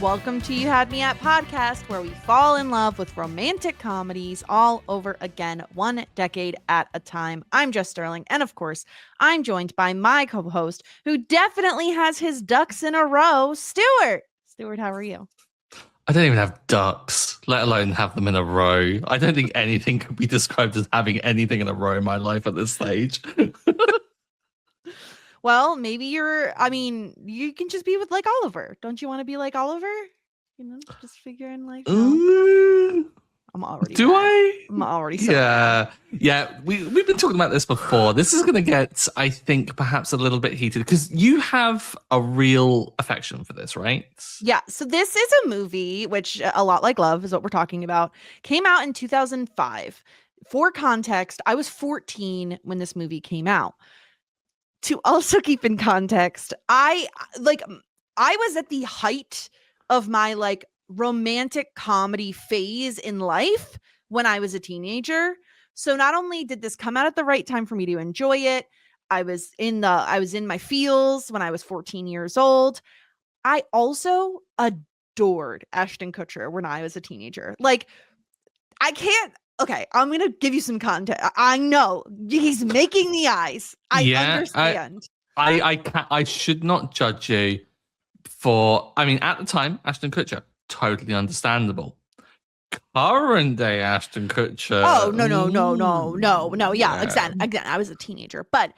Welcome to You Had Me at Podcast, where we fall in love with romantic comedies all over again, one decade at a time. I'm Jess Sterling, and of course, I'm joined by my co-host, who definitely has his ducks in a row, Stuart. Stuart, how are you? I don't even have ducks, let alone have them in a row. I don't think anything could be described as having anything in a row in my life at this stage. Well, maybe you can just be with like Oliver. Don't you want to be like Oliver? You know, just figuring life out. I'm already Do bad. I? I'm already so bad. Yeah. We've been talking about this before. This is going to get, I think, perhaps a little bit heated because you have a real affection for this, right? Yeah. So this is a movie, which a lot like Love is what we're talking about, came out in 2005. For context, I was 14 when this movie came out. To also keep in context, I was at the height of my like romantic comedy phase in life when I was a teenager. So not only did this come out at the right time for me to enjoy it, I was in my feels when I was 14 years old. I also adored Ashton Kutcher when I was a teenager. Like, okay, I'm going to give you some context. I know he's making the eyes. I understand. I should not judge you for, at the time, Ashton Kutcher, totally understandable. Current day Ashton Kutcher. Oh, no. Yeah. Again, I was a teenager. But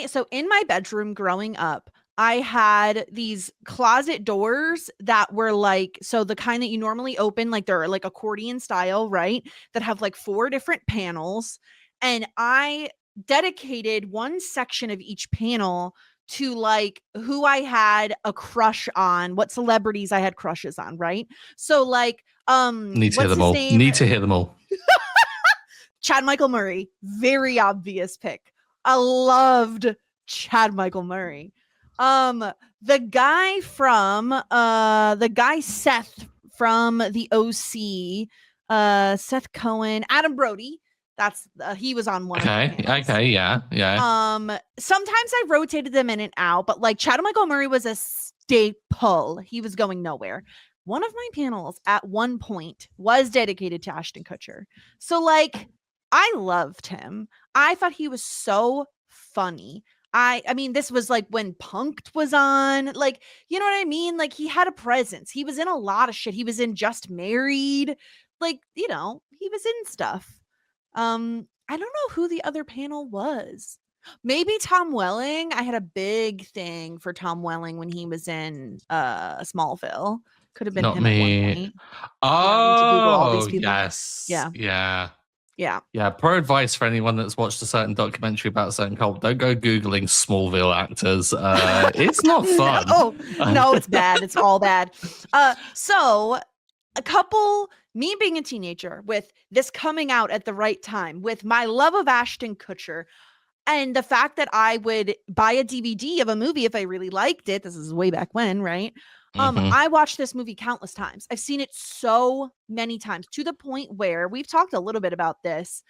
so in my bedroom growing up, I had these closet doors that were like, so the kind that you normally open, like they're like accordion style, right? That have like 4 different panels. And I dedicated one section of each panel to like who I had a crush on, what celebrities I had crushes on, right? So like, need to hear them all. Chad Michael Murray, very obvious pick. I loved Chad Michael Murray. The guy Seth from the OC, Seth Cohen, Adam Brody. That's he was on one. Okay, yeah. Sometimes I rotated them in and out, but like Chad Michael Murray was a staple. He was going nowhere. One of my panels at one point was dedicated to Ashton Kutcher. So like, I loved him. I thought he was so funny. I mean, this was like when Punk'd was on, like, you know what I mean? Like, he had a presence. He was in a lot of shit. He was in Just Married. Like, you know, he was in stuff. I don't know who the other panel was. Maybe Tom Welling. I had a big thing for Tom Welling when he was in Smallville. Could have been not him me. at one point. Oh, yes. Yeah. Pro advice for anyone that's watched a certain documentary about a certain cult: don't go googling Smallville actors. It's not fun. No, it's bad. It's all bad. So me being a teenager with this coming out at the right time, with my love of Ashton Kutcher, and the fact that I would buy a DVD of a movie if I really liked it. This is way back when, right? I watched this movie countless times. I've seen it so many times, to the point where we've talked a little bit about this.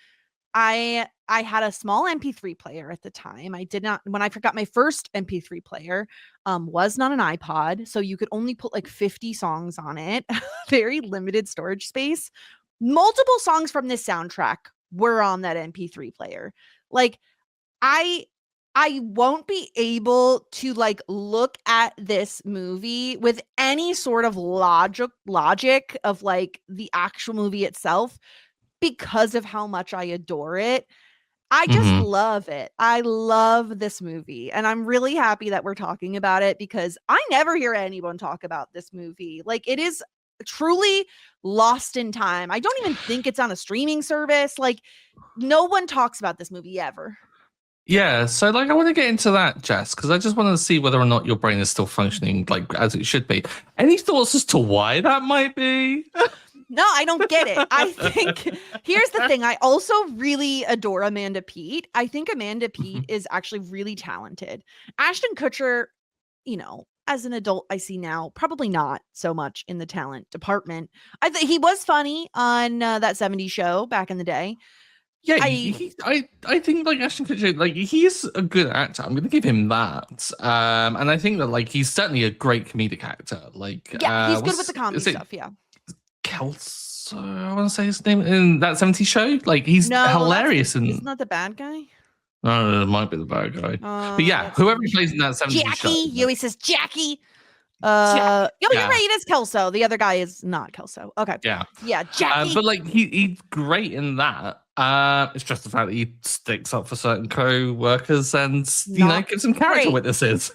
I had a small MP3 player at the time. When I forgot my first MP3 player, was not an iPod. So you could only put like 50 songs on it, very limited storage space. Multiple songs from this soundtrack were on that MP3 player. Like, I won't be able to like look at this movie with any sort of logic of like the actual movie itself because of how much I adore it. I just love it. I love this movie, and I'm really happy that we're talking about it because I never hear anyone talk about this movie. Like, it is truly lost in time. I don't even think it's on a streaming service. Like, no one talks about this movie ever. Yeah, so like I want to get into that, Jess, because I just want to see whether or not your brain is still functioning like as it should be. Any thoughts as to why that might be? No, I don't get it. I think here's the thing. I also really adore Amanda Peet. I think Amanda Peet is actually really talented. Ashton Kutcher, you know, as an adult, I see now, probably not so much in the talent department. I think he was funny on that 70s show back in the day. Yeah, I think like Ashton Kutcher, like he's a good actor. I'm gonna give him that. And I think that like he's certainly a great comedic actor. Like, Yeah, he's good with the comedy is it stuff. Yeah. Kelso? I want to say his name in that '70s show. Like he's No, hilarious isn't and that the bad guy? no, it might be the bad guy. But yeah, That's whoever he plays in that '70s Jackie. show, He always says Jackie. Jack. You're right. It is Kelso. The other guy is not Kelso. Okay. Yeah. Yeah, Jackie. But like he's great in that. It's just the fact that he sticks up for certain co-workers and gives them character witnesses.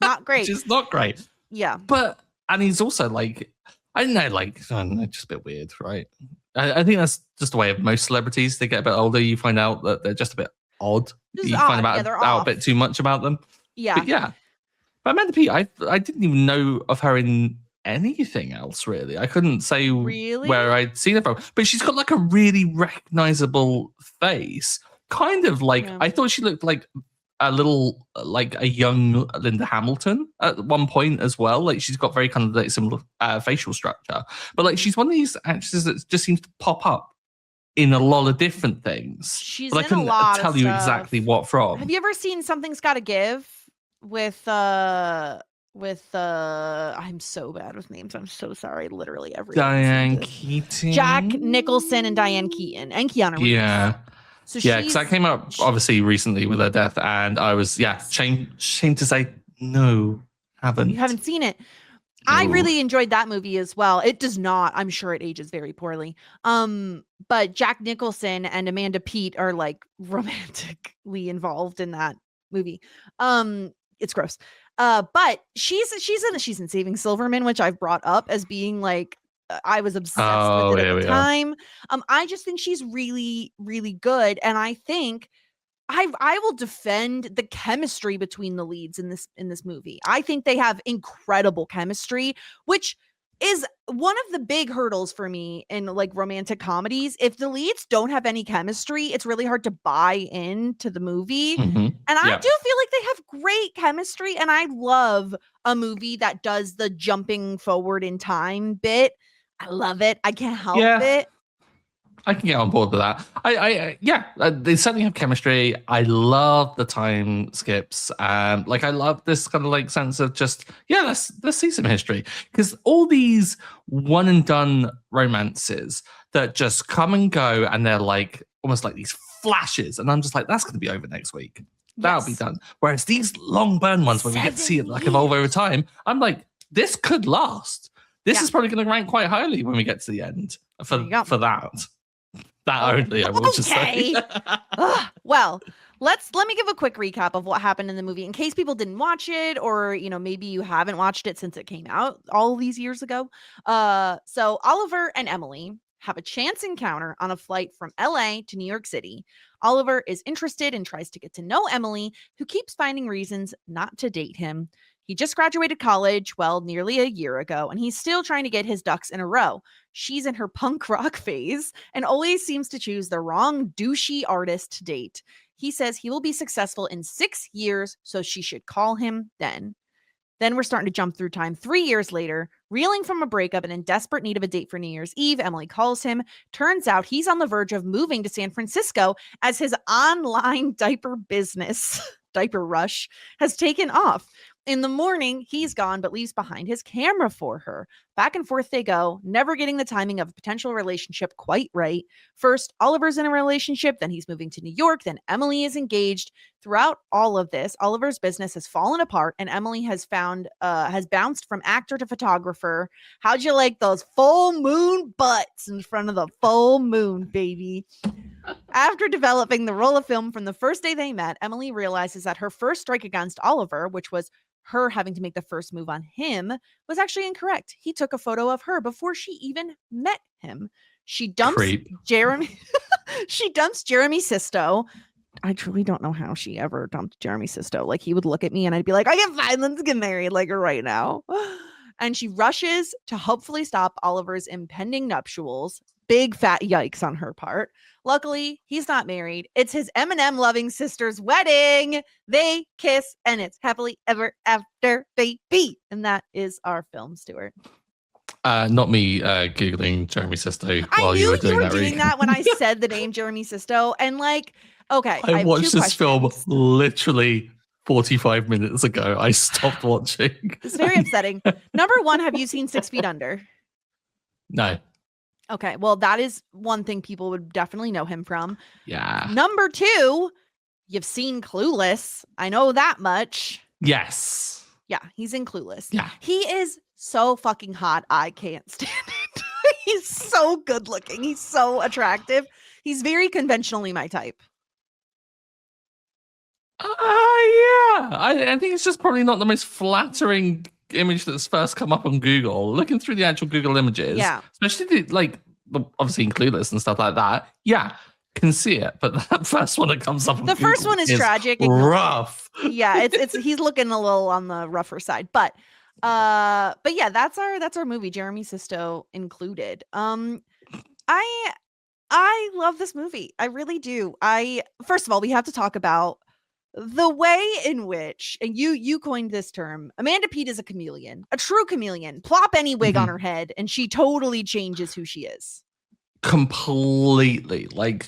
Not great. Which is not great. Yeah. And he's also like, I don't know, like just a bit weird, right? I think that's just the way of most celebrities. They get a bit older, you find out that they're just a bit odd. You find out a bit too much about them. Yeah. But yeah. But Amanda Peet, I didn't even know of her in anything else, really. I couldn't say where I'd seen her from. But she's got like a really recognizable face. Kind of like, I thought she looked like a little, like a young Linda Hamilton at one point as well. Like she's got very kind of like similar facial structure. But like she's one of these actresses that just seems to pop up in a lot of different things. But I couldn't tell you exactly what from. Have you ever seen Something's Gotta Give? With I'm so bad with names. I'm so sorry. Literally every Diane Keaton, Jack Nicholson, and Diane Keaton, and Keanu Reeves. Yeah, so yeah, because that came up obviously recently with her death, and I was shame to say no, haven't. You haven't seen it. No. I really enjoyed that movie as well. It does not. I'm sure it ages very poorly. But Jack Nicholson and Amanda Peet are like romantically involved in that movie. It's gross. But she's in Saving Silverman, which I've brought up as being like I was obsessed with it at the time. I just think she's really, really good, and I think I will defend the chemistry between the leads in this movie. I think they have incredible chemistry, which is one of the big hurdles for me in like romantic comedies. If the leads don't have any chemistry, it's really hard to buy into the movie. Mm-hmm. And I do feel like they have great chemistry, and I love a movie that does the jumping forward in time bit. I love it. I can't help it. I can get on board with that. They certainly have chemistry. I love the time skips. Like I love this kind of like sense of just let's see some history, because all these one and done romances that just come and go, and they're like almost like these flashes, and I'm just like, that's going to be over next week. That'll be done. Whereas these long burn ones, when we get to see it like evolve over time, I'm like, this could last. This is probably going to rank quite highly when we get to the end for that. That only, I will just say. Well, let me give a quick recap of what happened in the movie in case people didn't watch it, or maybe you haven't watched it since it came out all these years ago. So Oliver and Emily have a chance encounter on a flight from LA to New York City. Oliver is interested and tries to get to know Emily, who keeps finding reasons not to date him. He just graduated college, nearly a year ago, and he's still trying to get his ducks in a row. She's in her punk rock phase and always seems to choose the wrong douchey artist to date. He says he will be successful in 6 years, so she should call him then. Then we're starting to jump through time. 3 years later, reeling from a breakup and in desperate need of a date for New Year's Eve, Emily calls him. Turns out he's on the verge of moving to San Francisco as his online diaper business, Diaper Rush, has taken off. In the morning, he's gone, but leaves behind his camera for her. Back and forth they go, never getting the timing of a potential relationship quite right. First, Oliver's in a relationship, then he's moving to New York, then Emily is engaged. Throughout all of this, Oliver's business has fallen apart, and Emily has bounced from actor to photographer. How'd you like those full moon butts in front of the full moon, baby? After developing the roll of film from the first day they met, Emily realizes that her first strike against Oliver, which was her having to make the first move on him, was actually incorrect. He took a photo of her before she even met him. She dumps Jeremy. She dumps Jeremy Sisto. I truly don't know how she ever dumped Jeremy Sisto. Like, he would look at me and I'd be like, I get fine, let's get married like right now. And she rushes to hopefully stop Oliver's impending nuptials. Big fat yikes on her part. Luckily, he's not married. It's his Eminem loving sister's wedding. They kiss and it's happily ever after, baby. And that is our film, Stuart. Not me Googling Jeremy Sisto I while you knew were you doing were that. doing that when I said the name Jeremy Sisto. And like, okay, I I have two watched this film questions. literally 45 minutes ago. I stopped watching. It's very upsetting. Number one, have you seen 6 Feet Under? No. Okay, well, that is one thing people would definitely know him from. Yeah. Number two, you've seen Clueless. I know that much. Yes. Yeah, he's in Clueless. Yeah. He is so fucking hot. I can't stand it. He's so good looking. He's so attractive. He's very conventionally my type. Yeah. I think it's just probably not the most flattering image that's first come up on Google. Looking through the actual Google images, Yeah. especially obviously in Clueless and stuff like that. Yeah, can see it, but that first one that comes up on The first Google one is tragic. Ignore it. rough. Yeah, it's he's looking a little on the rougher side, but yeah, that's our movie, Jeremy Sisto included. I love this movie. I really do. First of all, we have to talk about the way in which, and you coined this term, Amanda Peet is a chameleon, a true chameleon. Plop any wig on her head and she totally changes who she is. Completely. Like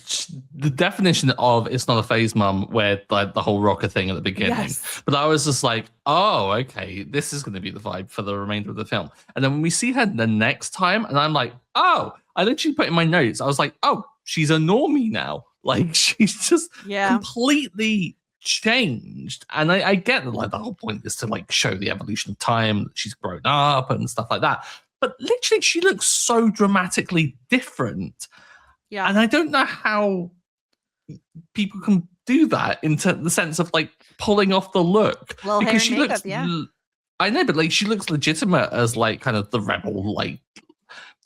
the definition of it's not a phase mum, where like the whole rocker thing at the beginning. Yes. But I was just like, oh, okay, this is going to be the vibe for the remainder of the film. And then when we see her the next time, and I'm like, oh, I literally put in my notes, I was like, oh, she's a normie now. Like she's just completely changed. And I get that like the whole point is to like show the evolution of time, that she's grown up and stuff like that. But literally, she looks so dramatically different. Yeah. And I don't know how people can do that into the sense of like pulling off the look. Well, because hair and makeup, yeah. I know, but like she looks legitimate as like kind of the rebel, like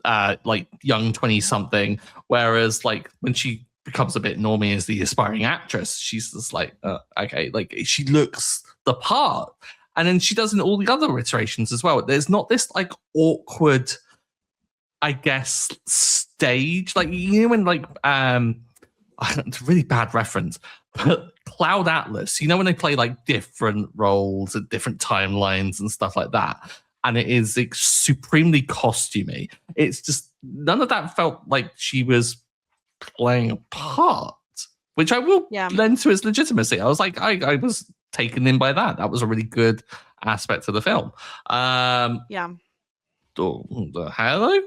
young 20-something. Whereas like when she becomes a bit normie as the aspiring actress, she's just like, okay, like she looks the part. And then she does in all the other iterations as well. There's not this like awkward, I guess, stage. Like, you know, when like, it's a really bad reference, but Cloud Atlas, you know, when they play like different roles at different timelines and stuff like that. And it is supremely costumey. It's just, none of that felt like she was playing a part, which I will lend to its legitimacy. I was like, I was taken in by that. That was a really good aspect of the film. Yeah. The hair though?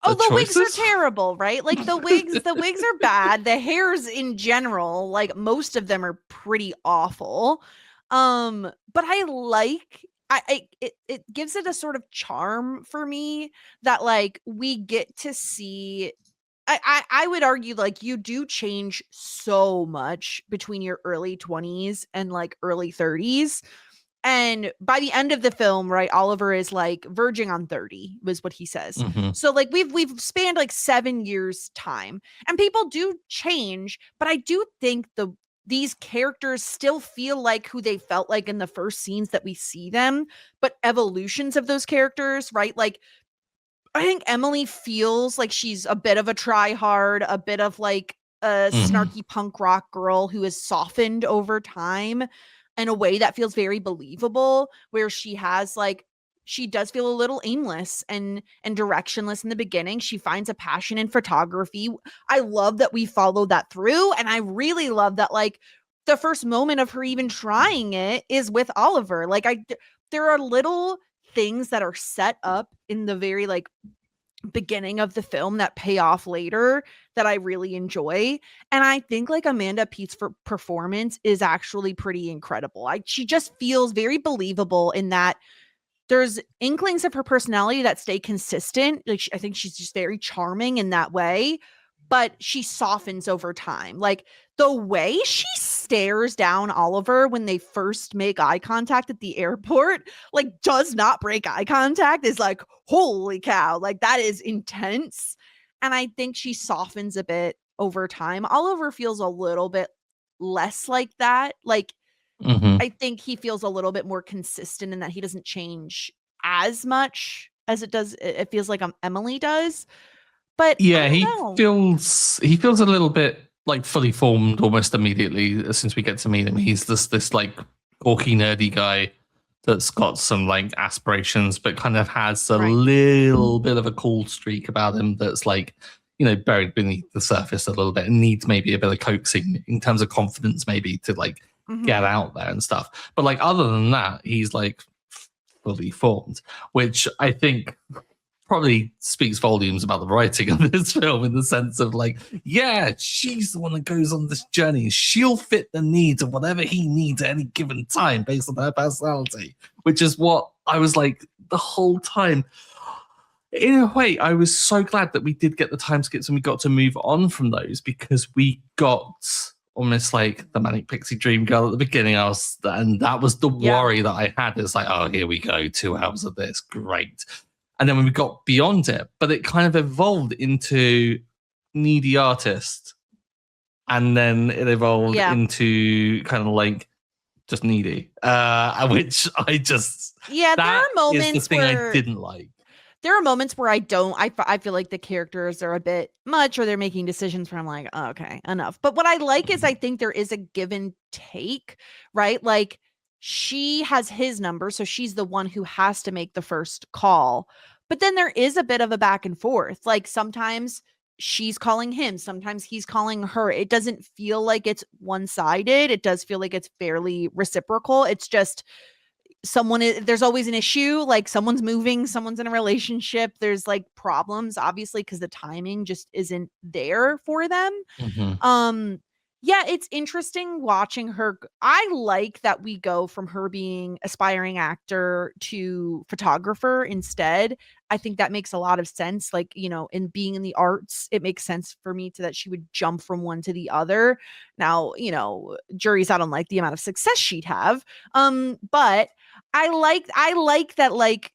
Oh, the wigs are terrible, right? Like the wigs are bad. The hairs in general, like most of them are pretty awful. But I like it gives it a sort of charm for me that like we get to see. I would argue like you do change so much between your early 20s and like early 30s. And by the end of the film, right, Oliver is like verging on 30 was what he says. Mm-hmm. So like we've spanned like 7 years time and people do change, but I do think these characters still feel like who they felt like in the first scenes that we see them, but evolutions of those characters, right? Like I think Emily feels like she's a bit of a try-hard, a bit of like a snarky punk rock girl who has softened over time in a way that feels very believable, where she has like, she does feel a little aimless and directionless in the beginning. She finds a passion in photography. I love that we follow that through. And I really love that like the first moment of her even trying it is with Oliver. Like there are little things that are set up in the very like beginning of the film that pay off later that I really enjoy. And I think like Amanda Peet's performance is actually pretty incredible. She just feels very believable in that there's inklings of her personality that stay consistent. Like I think she's just very charming in that way, but she softens over time. Like the way she stares down Oliver when they first make eye contact at the airport, like does not break eye contact, is like, holy cow, like that is intense. And I think she softens a bit over time. Oliver feels a little bit less like that. Like I think he feels a little bit more consistent in that he doesn't change as much as it feels like Emily does. But yeah, he feels a little bit like fully formed almost immediately since we get to meet him. He's this like gawky nerdy guy that's got some like aspirations, but kind of has a Right. little bit of a cool streak about him that's like, you know, buried beneath the surface a little bit and needs maybe a bit of coaxing in terms of confidence, maybe to like get out there and stuff. But like other than that, he's like fully formed, which I think probably speaks volumes about the writing of this film in the sense of like, yeah, she's the one that goes on this journey. She'll fit the needs of whatever he needs at any given time based on her personality, which is what I was like the whole time. In a way, I was so glad that we did get the time skips and we got to move on from those because we got almost like the manic pixie dream girl at the beginning. And that was the worry that I had. It's like, oh, here we go, 2 hours of this, great. And then when we got beyond it, but it kind of evolved into needy artist. And then it evolved into kind of like just needy, which I just... Yeah, there are moments is the thing I didn't like. There are moments where I feel like the characters are a bit much or they're making decisions where I'm like, oh, okay, enough. But what I like is I think there is a give and take, right? Like she has his number, so she's the one who has to make the first call. But then there is a bit of a back and forth. Like sometimes she's calling him, sometimes he's calling her. It doesn't feel like it's one-sided. It does feel like it's fairly reciprocal. It's just there's always an issue, like someone's moving, someone's in a relationship, there's like problems obviously because the timing just isn't there for them. Yeah, it's interesting watching her. I like that we go from her being aspiring actor to photographer instead. I think that makes a lot of sense. Like, you know, in being in the arts, it makes sense for me that she would jump from one to the other. Now, you know, jury's out on like the amount of success she'd have. But I like that, like,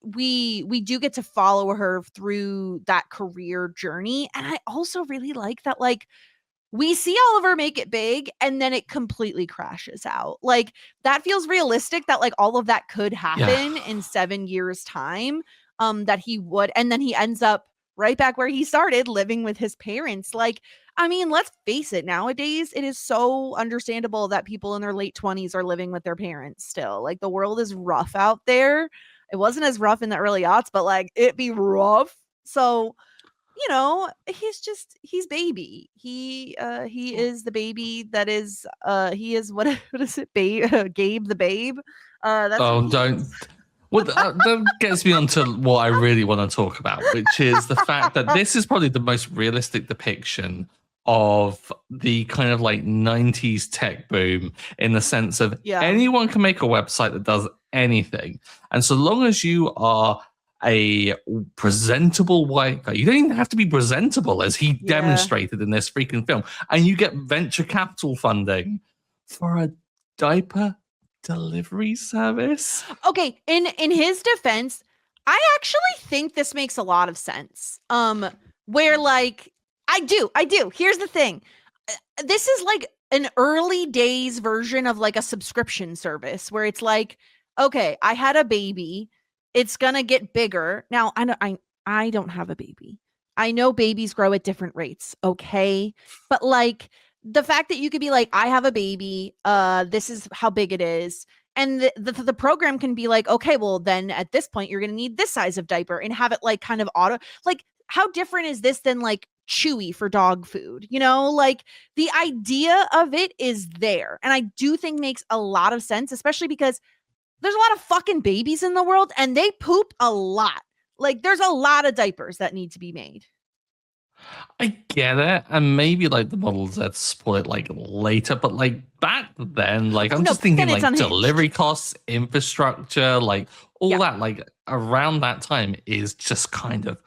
we do get to follow her through that career journey. And I also really like that, like, we see Oliver make it big and then it completely crashes out. Like that feels realistic that like all of that could happen in 7 years time, that he would. And then he ends up right back where he started, living with his parents. Like, I mean, let's face it, nowadays it is so understandable that people in their late 20s are living with their parents still. Like the world is rough out there. It wasn't as rough in the early aughts, but like it'd be rough. So, you know, he's baby. He is the baby that is he is what is it, babe? Gabe the babe. That's that gets me onto what I really want to talk about, which is the fact that this is probably the most realistic depiction of the kind of like 90s tech boom, in the sense of anyone can make a website that does anything. And so long as you are a presentable white guy, you don't even have to be presentable, as he demonstrated in this freaking film, and you get venture capital funding for a diaper delivery service. Okay, in his defense, I actually think this makes a lot of sense. Where like I do. Here's the thing. This is like an early days version of like a subscription service where it's like, okay, I had a baby. It's gonna get bigger. Now, I don't have a baby. I know babies grow at different rates, okay? But like the fact that you could be like, I have a baby, this is how big it is. And the program can be like, okay, well then at this point you're gonna need this size of diaper, and have it like kind of auto, like how different is this than like Chewy for dog food? You know, like the idea of it is there. And I do think makes a lot of sense, especially because there's a lot of fucking babies in the world and they poop a lot. Like there's a lot of diapers that need to be made. I get it. And maybe like the models that support it like later, but like back then, like I'm just thinking like delivery costs, infrastructure, like all that, like around that time is just kind of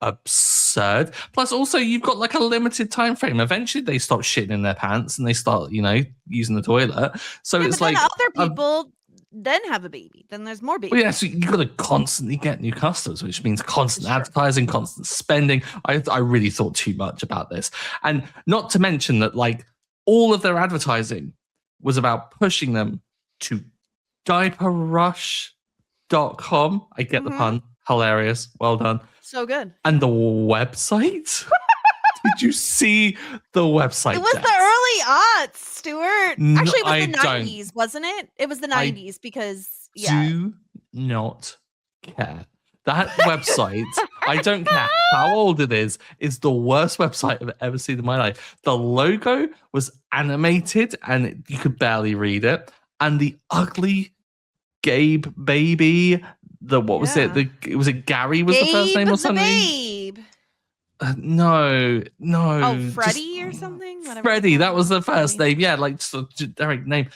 absurd. Plus also you've got like a limited time frame. Eventually they stop shitting in their pants and they start, you know, using the toilet. So it's like other people then have a baby, then there's more babies. Well, yeah, so you got to constantly get new customers, which means constant advertising, constant spending. I really thought too much about this. And not to mention that like all of their advertising was about pushing them to diaperrush.com. I get the pun. Hilarious. Well done. So good. And the website? Did you see the website? It was Jess? The early aughts, Stuart. No, actually, it was the 90s, wasn't it? It was the 90s because Yeah. do not care. That website, I don't care how old it is the worst website I've ever seen in my life. The logo was animated and you could barely read it. And the ugly Gabe baby, what was it? It was it Gary was the first name or something? Babe. No. Oh, Freddie or something? Whatever. Freddie, that was the first name. Yeah, like just a generic name.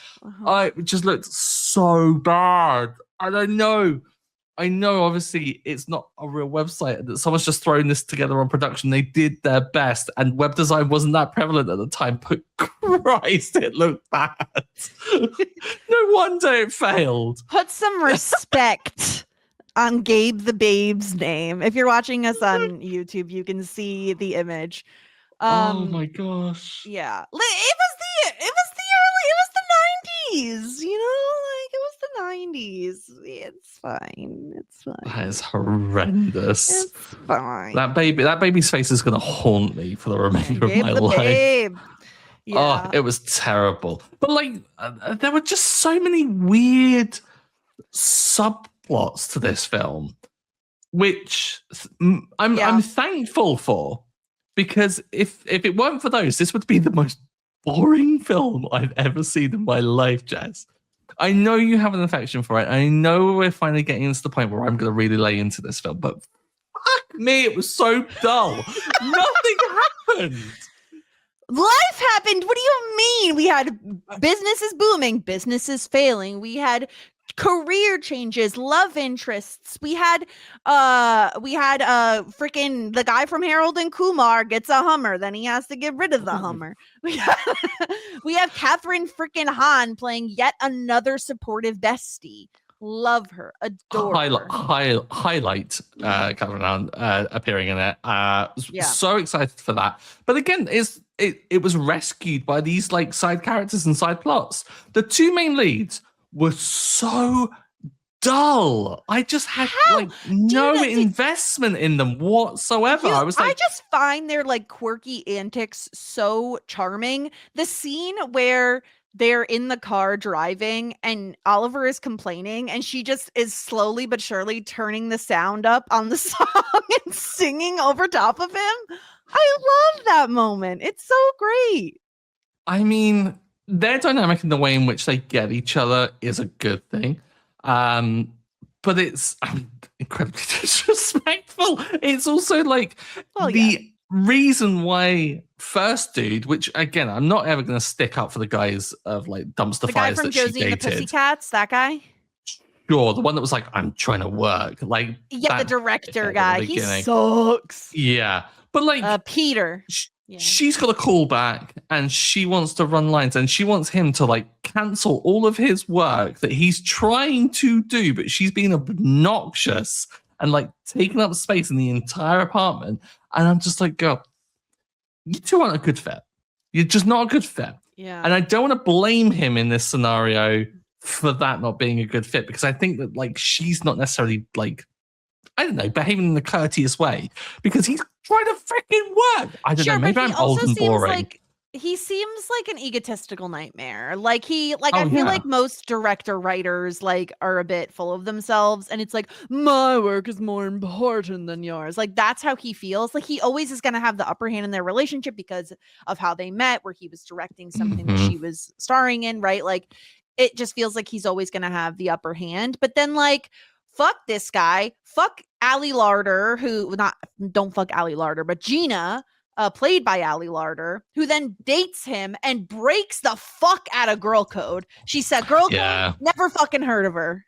It just looked so bad. And I know, obviously, it's not a real website. That someone's just thrown this together on production. They did their best, and web design wasn't that prevalent at the time. But Christ, it looked bad. No wonder it failed. Put some respect on Gabe the Babe's name. If you're watching us on YouTube, you can see the image. Oh my gosh. Yeah. It was the 90s, you know? Like it was the 90s. It's fine. It's fine. That is horrendous. It's fine. That baby's face is gonna haunt me for the remainder of my life. Babe. Yeah. Oh, it was terrible. But like there were just so many weird subplots to this film, which I'm thankful for, because if it weren't for those, this would be the most boring film I've ever seen in my life, Jess. I know you have an affection for it. I know we're finally getting into the point where I'm going to really lay into this film, but fuck me, it was so dull. Nothing happened. Life happened. What do you mean? We had businesses booming, businesses failing. We had career changes, love interests. We had freaking the guy from Harold and Kumar gets a Hummer, then he has to get rid of the Hummer. We have Catherine freaking Hahn playing yet another supportive bestie. Love her, adore her. Highlight Catherine Hahn appearing in it. So excited for that. But again, it was rescued by these like side characters and side plots. The two main leads were so dull. I just had no investment in them whatsoever. I just find their like quirky antics so charming. The scene where they're in the car driving and Oliver is complaining and she just is slowly but surely turning the sound up on the song and singing over top of him. I love that moment. It's so great. I mean, their dynamic in the way in which they get each other is a good thing. But it's incredibly disrespectful. It's also like reason why First Dude, which again, I'm not ever going to stick up for the guys of like dumpster fires that she dated. The guy from Josie and the Pussycats, that guy? Sure, the one that was like, I'm trying to work. Like, the director guy. He sucks. Yeah. But like Peter. She's got a call back and she wants to run lines and she wants him to like cancel all of his work that he's trying to do, but she's being obnoxious and like taking up space in the entire apartment. And I'm just like, girl, you two aren't a good fit. You're just not a good fit. Yeah. And I don't want to blame him in this scenario for that not being a good fit, because I think that like she's not necessarily like, I don't know, behaving in a courteous way because he's trying to freaking work. I don't know. Maybe I'm old and boring. He seems like an egotistical nightmare. I feel like most director writers like are a bit full of themselves, and it's like my work is more important than yours. Like that's how he feels. Like he always is going to have the upper hand in their relationship because of how they met, where he was directing something that she was starring in. Right? Like it just feels like he's always going to have the upper hand. But then like, fuck this guy. Fuck Allie Larder, don't fuck Allie Larder, but Gina, played by Allie Larder, who then dates him and breaks the fuck out of girl code. She said girl code, never fucking heard of her.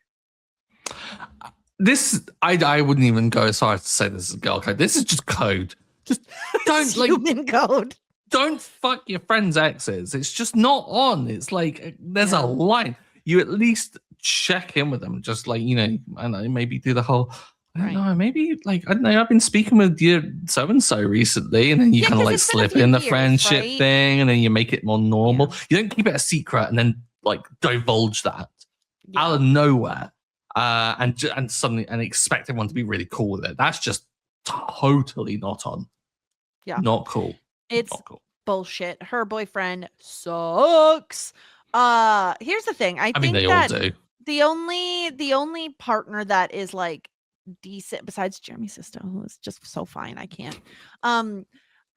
This, I wouldn't even go as far as to say this is girl code. This is just code. Just don't like human code. Don't fuck your friend's exes. It's just not on. It's like there's a line. You at least check in with them. Just like, I don't know, maybe do the whole, I don't know, maybe like, I don't know, I've been speaking with you so-and-so recently, and then you kind of like slip in the friendship thing, and then you make it more normal. You don't keep it a secret and then like divulge that out of nowhere and suddenly and expect everyone to be really cool with it. That's just totally not on. Yeah. Not cool. It's not cool. Bullshit. Her boyfriend sucks. Here's the thing. I think they that all do. the only partner that is like decent besides Jeremy Sisto, who is just so fine. I can't.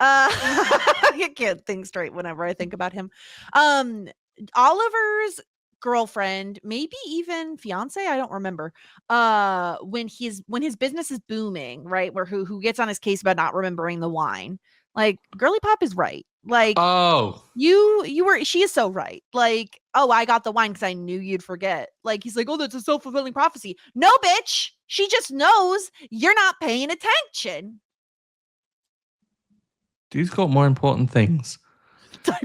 I can't think straight whenever I think about him. Oliver's girlfriend, maybe even fiance, I don't remember. When his business is booming, right? Where who gets on his case about not remembering the wine. Like Girly Pop is right. Like Oh, she is so right. Like, oh, I got the wine because I knew you'd forget. Like, he's like, oh, that's a self-fulfilling prophecy. No, bitch. She just knows you're not paying attention. dude's got more important things.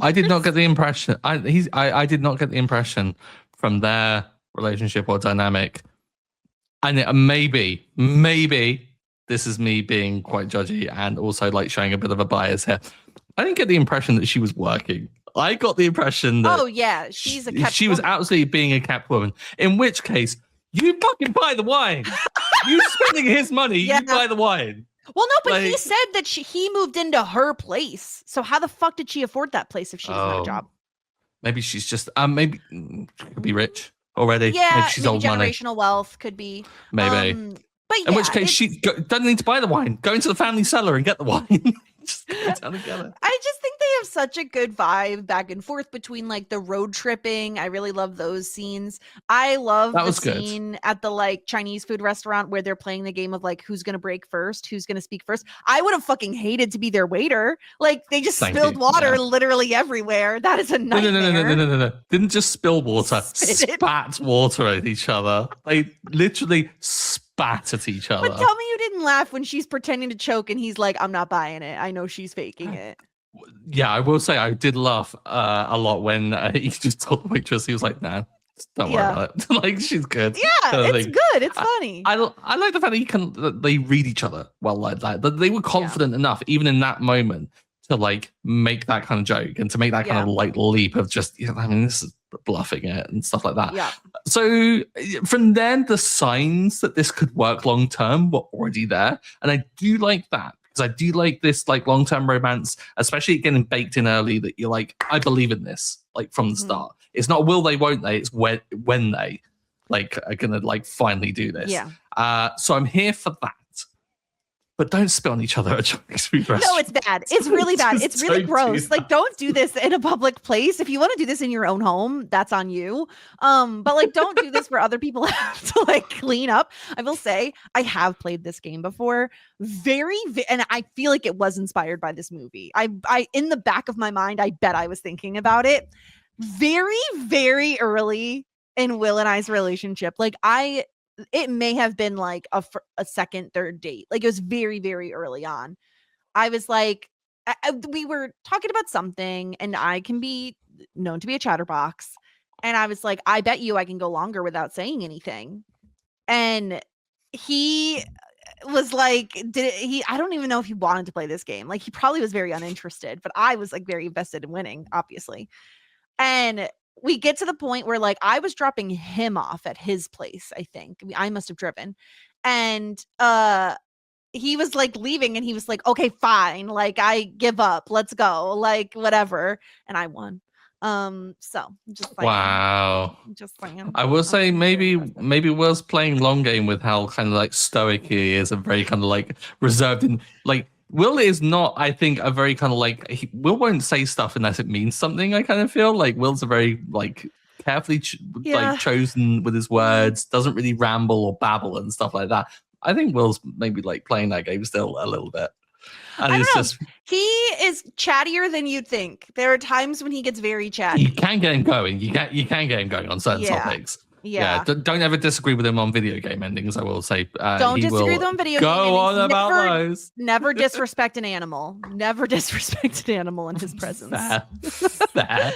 I did not get the impression. I did not get the impression from their relationship or dynamic. And maybe this is me being quite judgy and also like showing a bit of a bias here. I didn't get the impression that she was working. I got the impression that she's a kept she was woman. absolutely being a kept woman. In which case, you fucking buy the wine. You spending his money, you buy the wine. Well, no, but he said that he moved into her place. So how the fuck did she afford that place if she doesn't have a job? Maybe she's just maybe she could be rich already. Yeah, maybe she's old money. Generational wealth could be. Maybe. But in which case she doesn't need to buy the wine. Go into the family cellar and get the wine. Just go down together. I just think they have such a good vibe back and forth between like the road tripping. I really love those scenes. I love the scene at the like Chinese food restaurant where they're playing the game of like who's gonna break first, who's gonna speak first. I would have fucking hated to be their waiter. Like they just spilled water literally everywhere. That is a nightmare. No. Didn't just spill water, spat water at each other. They literally spat at each other. But tell me you didn't laugh when she's pretending to choke and he's like, I'm not buying it. I know she's faking it. Yeah, I will say I did laugh a lot when he just told the waitress, he was like, nah, don't worry about it. Like, she's good. Yeah, it's good. It's funny. I like the fact that they read each other well like that. That they were confident enough, even in that moment, to like make that kind of joke and to make that kind of like leap of just, I mean, this is bluffing it and stuff like that. Yeah. So from then, the signs that this could work long term were already there, and I do like that because I do like this like long term romance, especially getting baked in early. That you're like, I believe in this, like from the start. It's not will they, won't they? It's when they like are gonna like finally do this. Yeah. So I'm here for that. But don't spit on each other at Chinese food restaurants. No, it's bad. It's really bad. It's really gross. Like, don't do this in a public place. If you want to do this in your own home, that's on you. But like, don't do this where other people have to like clean up. I will say, I have played this game before. And I feel like it was inspired by this movie. I in the back of my mind, I bet I was thinking about it. Very, very early in Will and I's relationship. Like it may have been like a second, third date. Like it was very, very early on. I was like, we were talking about something and I can be known to be a chatterbox. And I was like, I bet you I can go longer without saying anything. And he was like, I don't even know if he wanted to play this game. Like he probably was very uninterested, but I was like very invested in winning, obviously. And we get to the point where like I was dropping him off at his place. I think I must have driven, and he was like leaving, and he was like, "Okay, fine. Like I give up. Let's go. Like whatever." And I won. So just like, wow. Just saying. I will say maybe Will's playing long game with how kind of like stoic he is and very kind of like reserved and like. Will is not, I think, a very kind of like, Will won't say stuff unless it means something, I kind of feel. Like, Will's a very, like, carefully like chosen with his words, doesn't really ramble or babble and stuff like that. I think Will's maybe, like, playing that game still a little bit. And it's just... He is chattier than you'd think. There are times when he gets very chatty. You can get him going. You can get him going on certain topics. Yeah. Don't ever disagree with him on video game endings, I will say. Don't disagree with him on video game endings. Go on about those. Never disrespect an animal. Never disrespect an animal in his presence. Fair.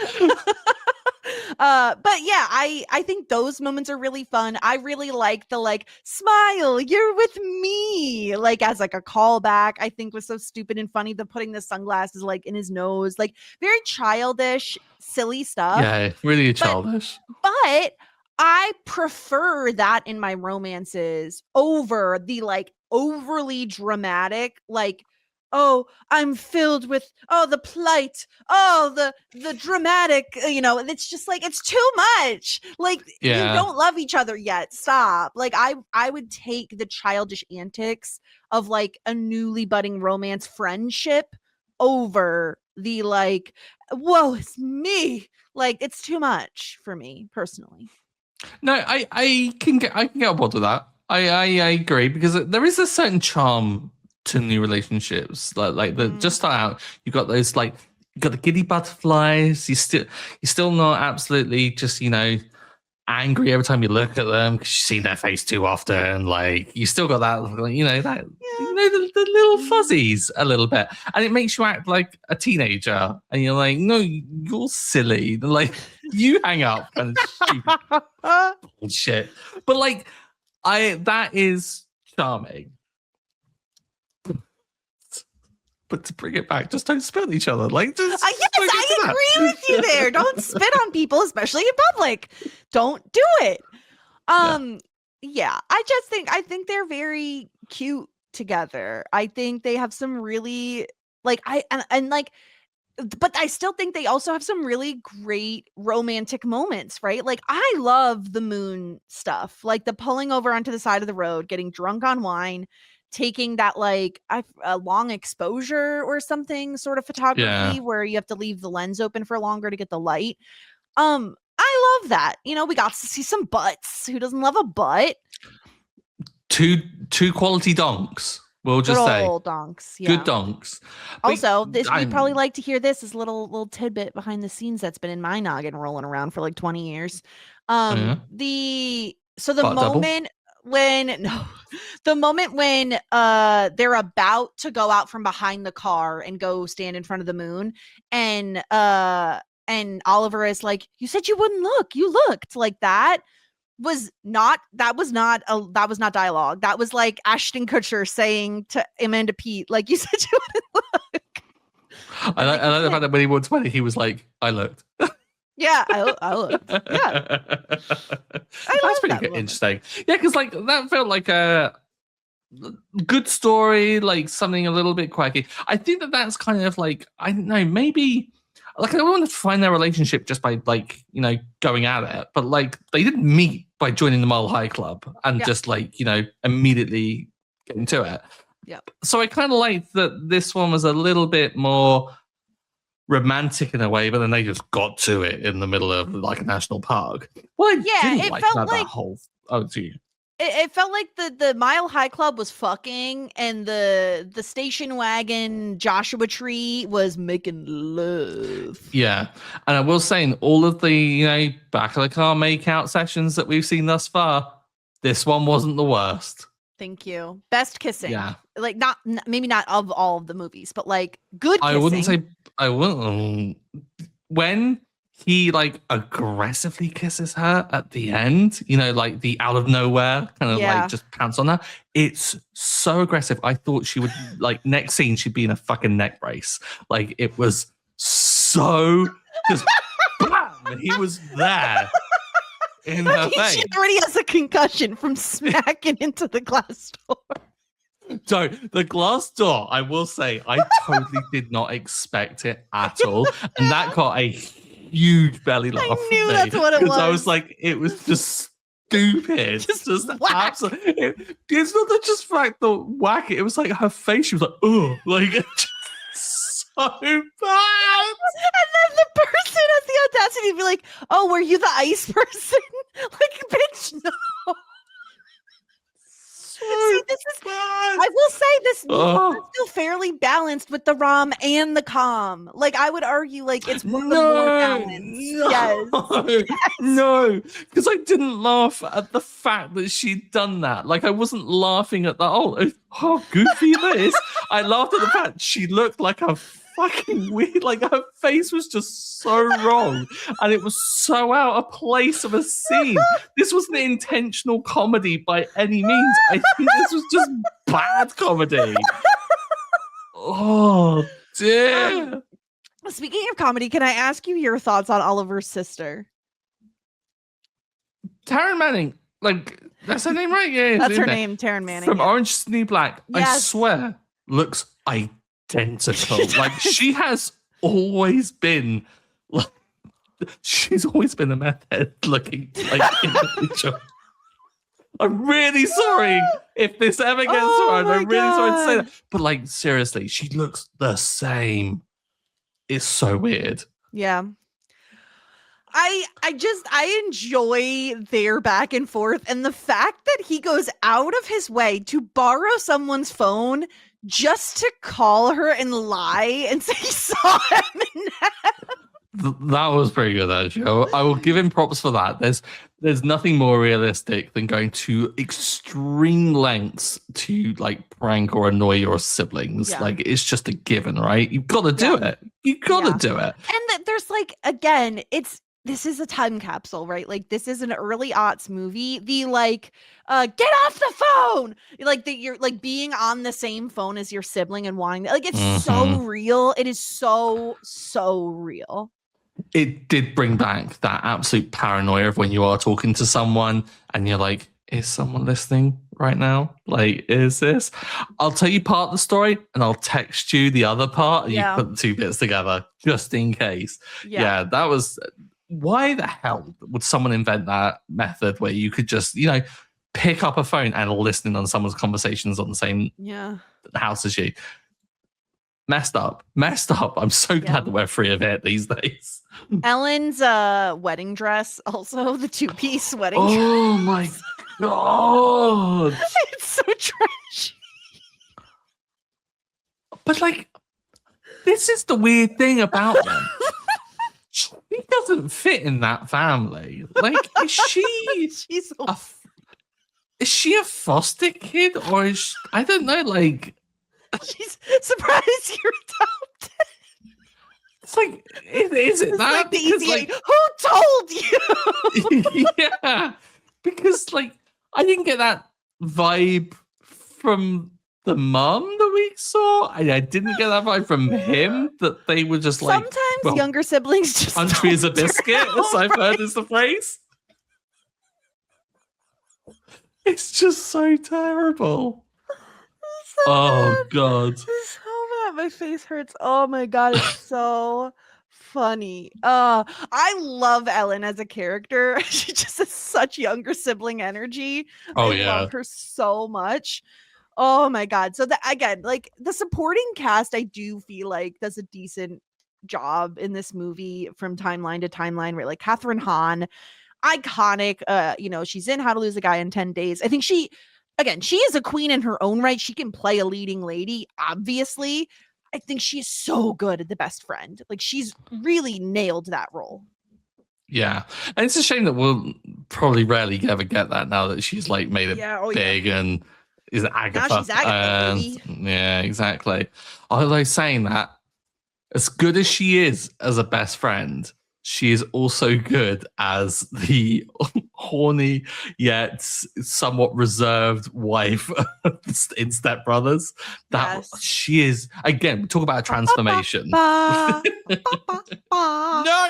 But yeah, I think those moments are really fun. I really like the like smile, you're with me, like as like a callback. I think was so stupid and funny. The putting the sunglasses like in his nose, like very childish, silly stuff. Yeah, really childish. But I prefer that in my romances over the like overly dramatic, like oh, I'm filled with the plight, the dramatic, it's just like it's too much. Like you Yeah. don't love each other yet. Stop. Like I would take the childish antics of like a newly budding romance friendship over the like, whoa, it's me. Like it's too much for me personally. No, I can get on board with that. I agree because there is a certain charm to new relationships. Like the just start out, you got those like you got the giddy butterflies. You're still not absolutely just angry every time you look at them because you see their face too often. Like you still got that, like, that the little fuzzies a little bit, and it makes you act like a teenager. And you're like, no, you're silly. Like you hang up and stupid bullshit. But like, that is charming. But to bring it back, just don't spit on each other. Like, just yes, I agree with you there. Don't spit on people, especially in public. Don't do it. Yeah, I think they're very cute together. I think they have some really like like but I still think they also have some really great romantic moments, right? Like I love the moon stuff, like the pulling over onto the side of the road, getting drunk on wine, taking that like a long exposure or something sort of Yeah. photography where you have to leave the lens open for longer to get the light. I love that. We got to see some butts. Who doesn't love a butt? Two quality donks. We'll just Good say old donks. Yeah. good donks. Also, you'd probably like to hear this little tidbit behind the scenes that's been in my noggin rolling around for like 20 years. Yeah. The Butt moment when the moment when they're about to go out from behind the car and go stand in front of the moon, and Oliver is like, you said you wouldn't look, you looked. Like that was not dialogue. That was like Ashton Kutcher saying to Amanda Peet, like, you said you wouldn't look. I like the fact that when he was 20, he was like, I looked. Yeah, I looked. Yeah. That's pretty good, interesting. Yeah, because like that felt like a good story, like something a little bit quirky. I think that's kind of like, I don't know, maybe like I don't want to find their relationship just by like, going at it, but like they didn't meet by joining the Mile High Club and just like, immediately getting to it. Yep. So I kind of like that this one was a little bit more romantic in a way, but then they just got to it in the middle of like a national park. Well, it felt like that whole. Oh, gee. It felt like the Mile High Club was fucking, and the station wagon Joshua Tree was making love. Yeah, and I will say, in all of the back of the car makeout sessions that we've seen thus far, this one wasn't the worst. Thank you. Best kissing. Yeah, like maybe not of all of the movies, but like good kissing. I wouldn't. When he like aggressively kisses her at the end, like the out of nowhere kind of like just pounce on her. It's so aggressive. I thought she would like next scene she'd be in a fucking neck brace. Like it was so just bam, he was there in her face. She already has a concussion from smacking into the glass door. So the glass door, I will say, I totally did not expect it at all, and that got a huge belly laugh. I knew that's what it was. I was like, it was just stupid. Just absolutely. It's not that just fact the whack it. It was like her face. She was like, oh, like so bad. And then the person has the audacity to be like, "Oh, were you the ice person?" Like, bitch, no. See, this is. I will say this movie is still fairly balanced with the rom and the com. Like I would argue, like it's one of the more balanced. No, because I didn't laugh at the fact that she'd done that. Like I wasn't laughing at that. Oh, goofy this. I laughed at the fact she looked like a fucking weird. Like her face was just so wrong, and it was so out of place of a scene. This wasn't intentional comedy by any means. I think this was just bad comedy. Oh dear. Speaking of comedy, can I ask you your thoughts on Oliver's sister? Taryn Manning. Like that's her name, right? Yeah, that's her name, Taryn Manning. From Orange is the New Black. Yes. I swear, looks identical identical. Like she has always been like she's always been a meth head looking like individual. I'm really sorry if this ever gets wrong. I'm really sorry to say that. But like seriously, she looks the same. It's so weird. Yeah. I enjoy their back and forth, and the fact that he goes out of his way to borrow someone's phone just to call her and lie and say he saw him in that was pretty good, actually. I will give him props for that. There's nothing more realistic than going to extreme lengths to like prank or annoy your siblings. Yeah. Like it's just a given, right? You've got to do it. You've got to do it. And that there's like, again, this is a time capsule, right? Like this is an early aughts movie. The like, get off the phone. Like that you're like being on the same phone as your sibling and wanting like it's so real. It is so real. It did bring back that absolute paranoia of when you are talking to someone and you're like, is someone listening right now? Like, is this? I'll tell you part of the story and I'll text you the other part and you put the two bits together just in case. Yeah, that was... Why the hell would someone invent that method where you could just, pick up a phone and listen on someone's conversations on the same house as you? Messed up. I'm so glad that we're free of it these days. Ellen's wedding dress, also the two-piece wedding dress. Oh my god. It's so trashy. But like, this is the weird thing about them. She doesn't fit in that family. Like, is she a foster kid or is I don't know, like she's surprised you're adopted. It's like, is it that? Like the easy, who told you? Yeah, because like I didn't get that vibe from the mum that we saw. I didn't get that vibe from him that they were just like sometimes younger siblings just country as a biscuit, as I've heard is the phrase. It's just so terrible. Oh god. It's so bad. My face hurts. Oh my god, it's so funny. I love Ellen as a character. She just has such younger sibling energy. I love her so much. Oh my god. So that again, like the supporting cast, I do feel like does a decent job in this movie from timeline to timeline, right? Like Catherine Hahn, iconic. She's in How to Lose a Guy in 10 Days. I think she is a queen in her own right. She can play a leading lady, obviously. I think she is so good at the best friend. Like she's really nailed that role. Yeah. And it's a shame that we'll probably rarely ever get that now that she's like made it big and is Agatha. Now she's Agatha, yeah, exactly. Although saying that, as good as she is as a best friend, she is also good as the horny yet somewhat reserved wife in Step Brothers. She is, again, talk about a transformation. No,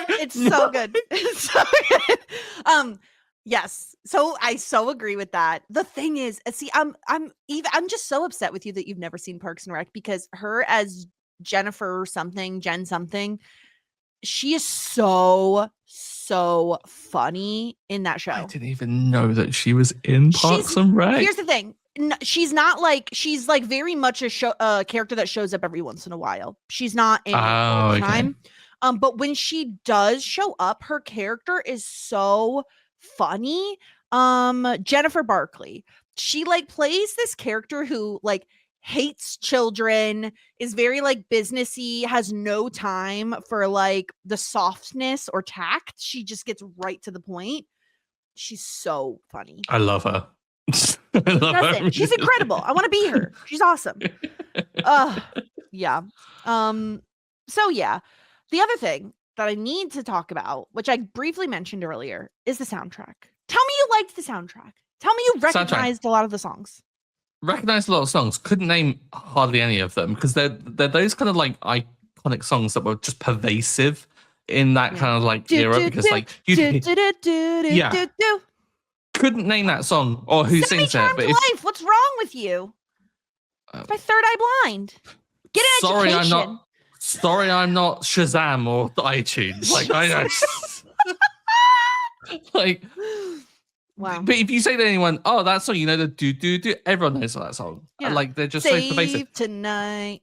it's so good. It's so good. Yes. So I so agree with that. The thing is, see, I'm just so upset with you that you've never seen Parks and Rec, because her as Jen something, she is so funny in that show. I didn't even know that she was in Parks and Rec. Here's the thing. She's not like, she's like very much a character that shows up every once in a while. She's not in all the time. But when she does show up, her character is so funny. Jennifer Barkley, she like plays this character who like hates children, is very like businessy, has no time for like the softness or tact. She just gets right to the point. She's so funny. I love her. I love her. She's incredible. I want to be her. She's awesome. Yeah. So yeah, the other thing that I need to talk about, which I briefly mentioned earlier, is the soundtrack. Tell me you liked the soundtrack. Tell me you recognized a lot of the songs. Recognized a lot of songs. Couldn't name hardly any of them because they're those kind of like iconic songs that were just pervasive in that kind of like era. Because like couldn't name that song or who sings it. But Life. What's wrong with you? It's by Third Eye Blind. Get an sorry, education. I'm not Shazam or iTunes. Like I like. Wow. But if you say to anyone, "Oh, that song," the do, everyone knows that song. Yeah. Like they're just so pervasive. Tonight,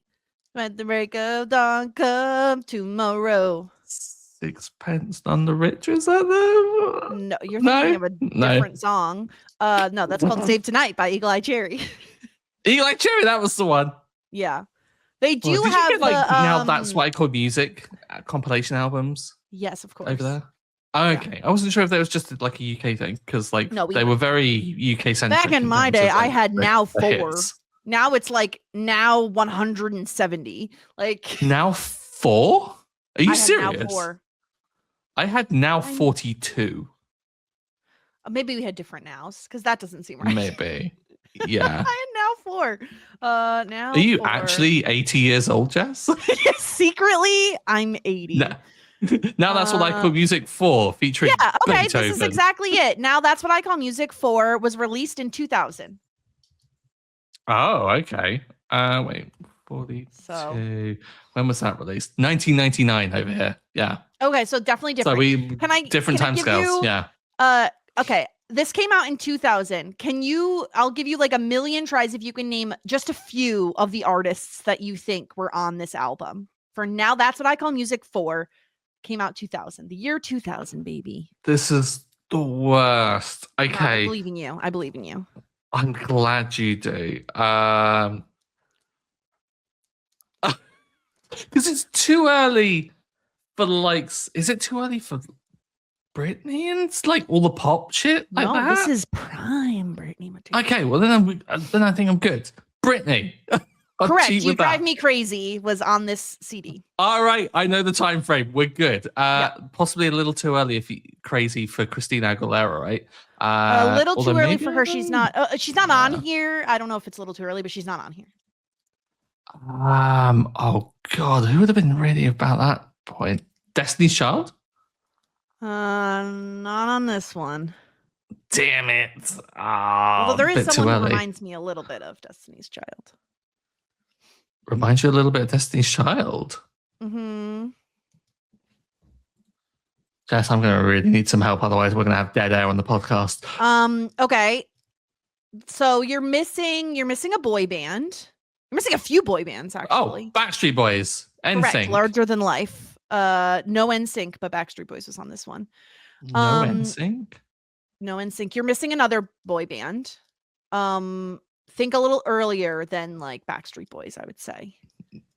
when the break of dawn come tomorrow. Sixpence None the Richer, is that the? No, you're thinking of a different song. No, that's called "Save Tonight" by Eagle Eye Cherry. Eagle Eye Cherry, that was the one. Yeah, they do did have you get, Now That's What I Call Music compilation albums. Yes, of course. Over there. Oh, okay. Yeah. I wasn't sure if that was just like a UK thing because they were very UK centric. Back in my day, I had Now 4. Now it's like Now 170. Like Now 4? Are you serious? Now 4. I had Now 42. Maybe we had different nows because that doesn't seem right. Maybe. Yeah. I had Now 4. Now. Are you actually 80 years old, Jess? Secretly, I'm 80. No. Now That's What I Call Music 4 featuring Beethoven. This is exactly it. Now That's What I Call Music 4 was released in 2000. Oh, okay. Wait, 42. So, when was that released? 1999 over here. Yeah. Okay, so definitely different. So different timescales. Yeah. Okay. This came out in 2000. I'll give you like a million tries if you can name just a few of the artists that you think were on this album. For Now That's What I Call Music 4 came out 2000. The year 2000, baby. This is the worst. Okay. I believe in you. I'm glad you do. Because it's too early for is it too early for Britney and like all the pop shit like that? This is prime Britney material. Okay, well then I think I'm good. Britney. Correct. You Drive Me Crazy was on this CD. All right, I know the time frame. We're good. Possibly a little too early crazy for Christina Aguilera, right? A little too early for her. She's not on here. I don't know if it's a little too early, but she's not on here. Oh God, who would have been ready about that point? Destiny's Child? Not on this one. Damn it. Although there is someone who reminds me a little bit of Destiny's Child. Reminds you a little bit of Destiny's Child? Mm-hmm. Jess, I'm going to really need some help. Otherwise, we're going to have dead air on the podcast. Okay. So you're missing a boy band. You're missing a few boy bands, actually. Oh, Backstreet Boys. NSYNC. Larger Than Life. No NSYNC, but Backstreet Boys was on this one. No NSYNC? No NSYNC. You're missing another boy band. Think a little earlier than like Backstreet Boys, I would say.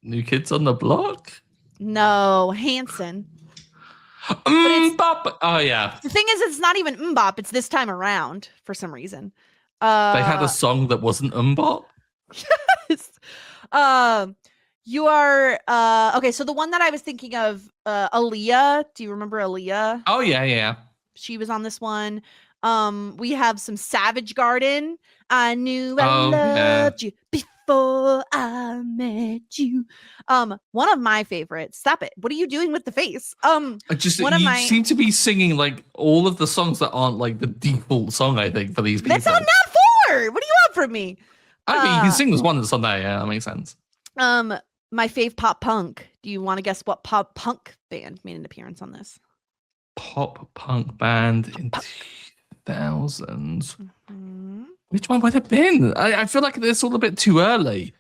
New Kids on the Block? No, Hanson. Bop. Oh, yeah. The thing is, it's not even Mbop. It's This Time Around for some reason. They had a song that wasn't Mbop? Yes. You are okay. So the one that I was thinking of, Aaliyah. Do you remember Aaliyah? Oh yeah. She was on this one. We have some Savage Garden. I knew I loved you before I met you. One of my favorites. Stop it. What are you doing with the face? You seem to be singing like all of the songs that aren't like the default song, I think, for these people. That's on Now 4. What do you want from me? I mean, you can sing this one that's on there. Yeah, that makes sense. My fave pop punk. Do you want to guess what pop punk band made an appearance on this? Pop punk band in 2000s. Mm-hmm. Which one would it have been? I feel like it's all a bit too early.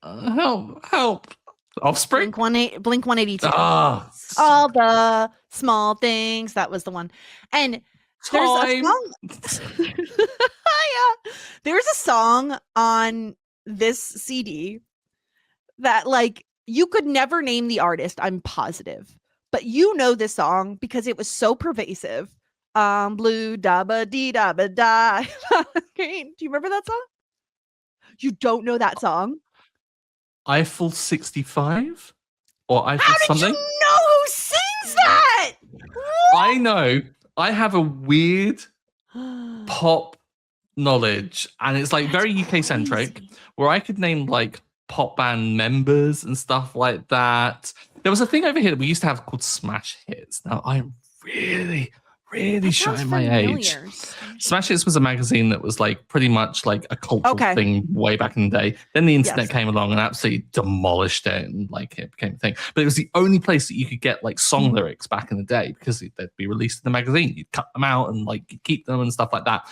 Help. Offspring? Blink 182. Oh, all the small things. That was the one. And there's a song. Yeah. There's a song on this CD that like you could never name the artist, I'm positive. But you know this song because it was so pervasive. Blue da ba dee da ba da. Do you remember that song? You don't know that song? Eiffel 65? Or Eiffel something? How did you know who sings that? I know. I have a weird pop knowledge, and it's like very UK centric, where I could name like pop band members and stuff like that. There was a thing over here that we used to have called Smash Hits. Now I'm really, really That sounds showing my age. familiar. Smash Hits was a magazine that was like pretty much like a cultural thing way back in the day. Then the internet came along and absolutely demolished it, and like it became a thing. But it was the only place that you could get like song lyrics back in the day, because they'd be released in the magazine. You'd cut them out and like keep them and stuff like that.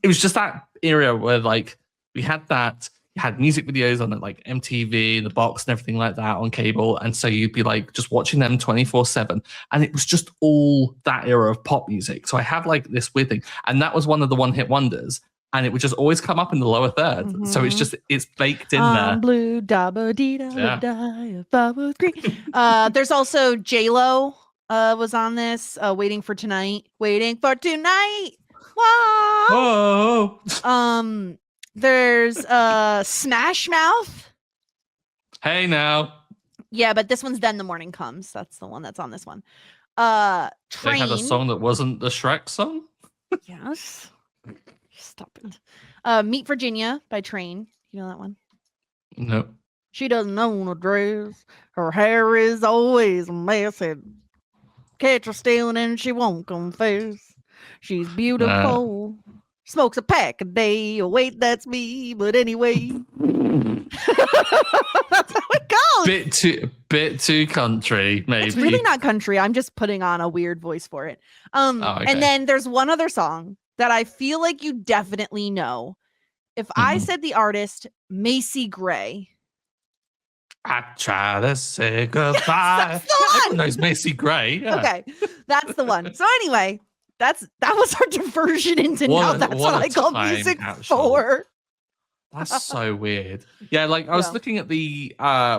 It was just that era where like we had that. Had music videos on it, like MTV, the box, and everything like that on cable, and so you'd be like just watching them 24/7, and it was just all that era of pop music. So I have like this weird thing, and that was one of the one-hit wonders, and it would just always come up in the lower third. So it's baked in there. Blue, dabba dee da da, bubble green. There's also J-Lo was on this. Waiting for tonight. Wow. Whoa. There's Smash Mouth. Hey now. Yeah, but this one's Then the Morning Comes. That's the one that's on this one. Train. They had a song that wasn't the Shrek song? Yes. Stop it. Meet Virginia by Train. You know that one? No. She doesn't own a dress. Her hair is always a mess. Catch her stealing and she won't confess. She's beautiful. Smokes a pack a day. Oh, wait, that's me. But anyway. That's how it goes. Bit too country, maybe. It's really not country. I'm just putting on a weird voice for it. Okay. And then there's one other song that I feel like you definitely know. If I said the artist, Macy Gray. I try to say goodbye. Everyone knows Macy Gray. Yeah. Okay, that's the one. So anyway, that was our diversion into now. That's what I call music for. That's so weird. Yeah, like I was looking at the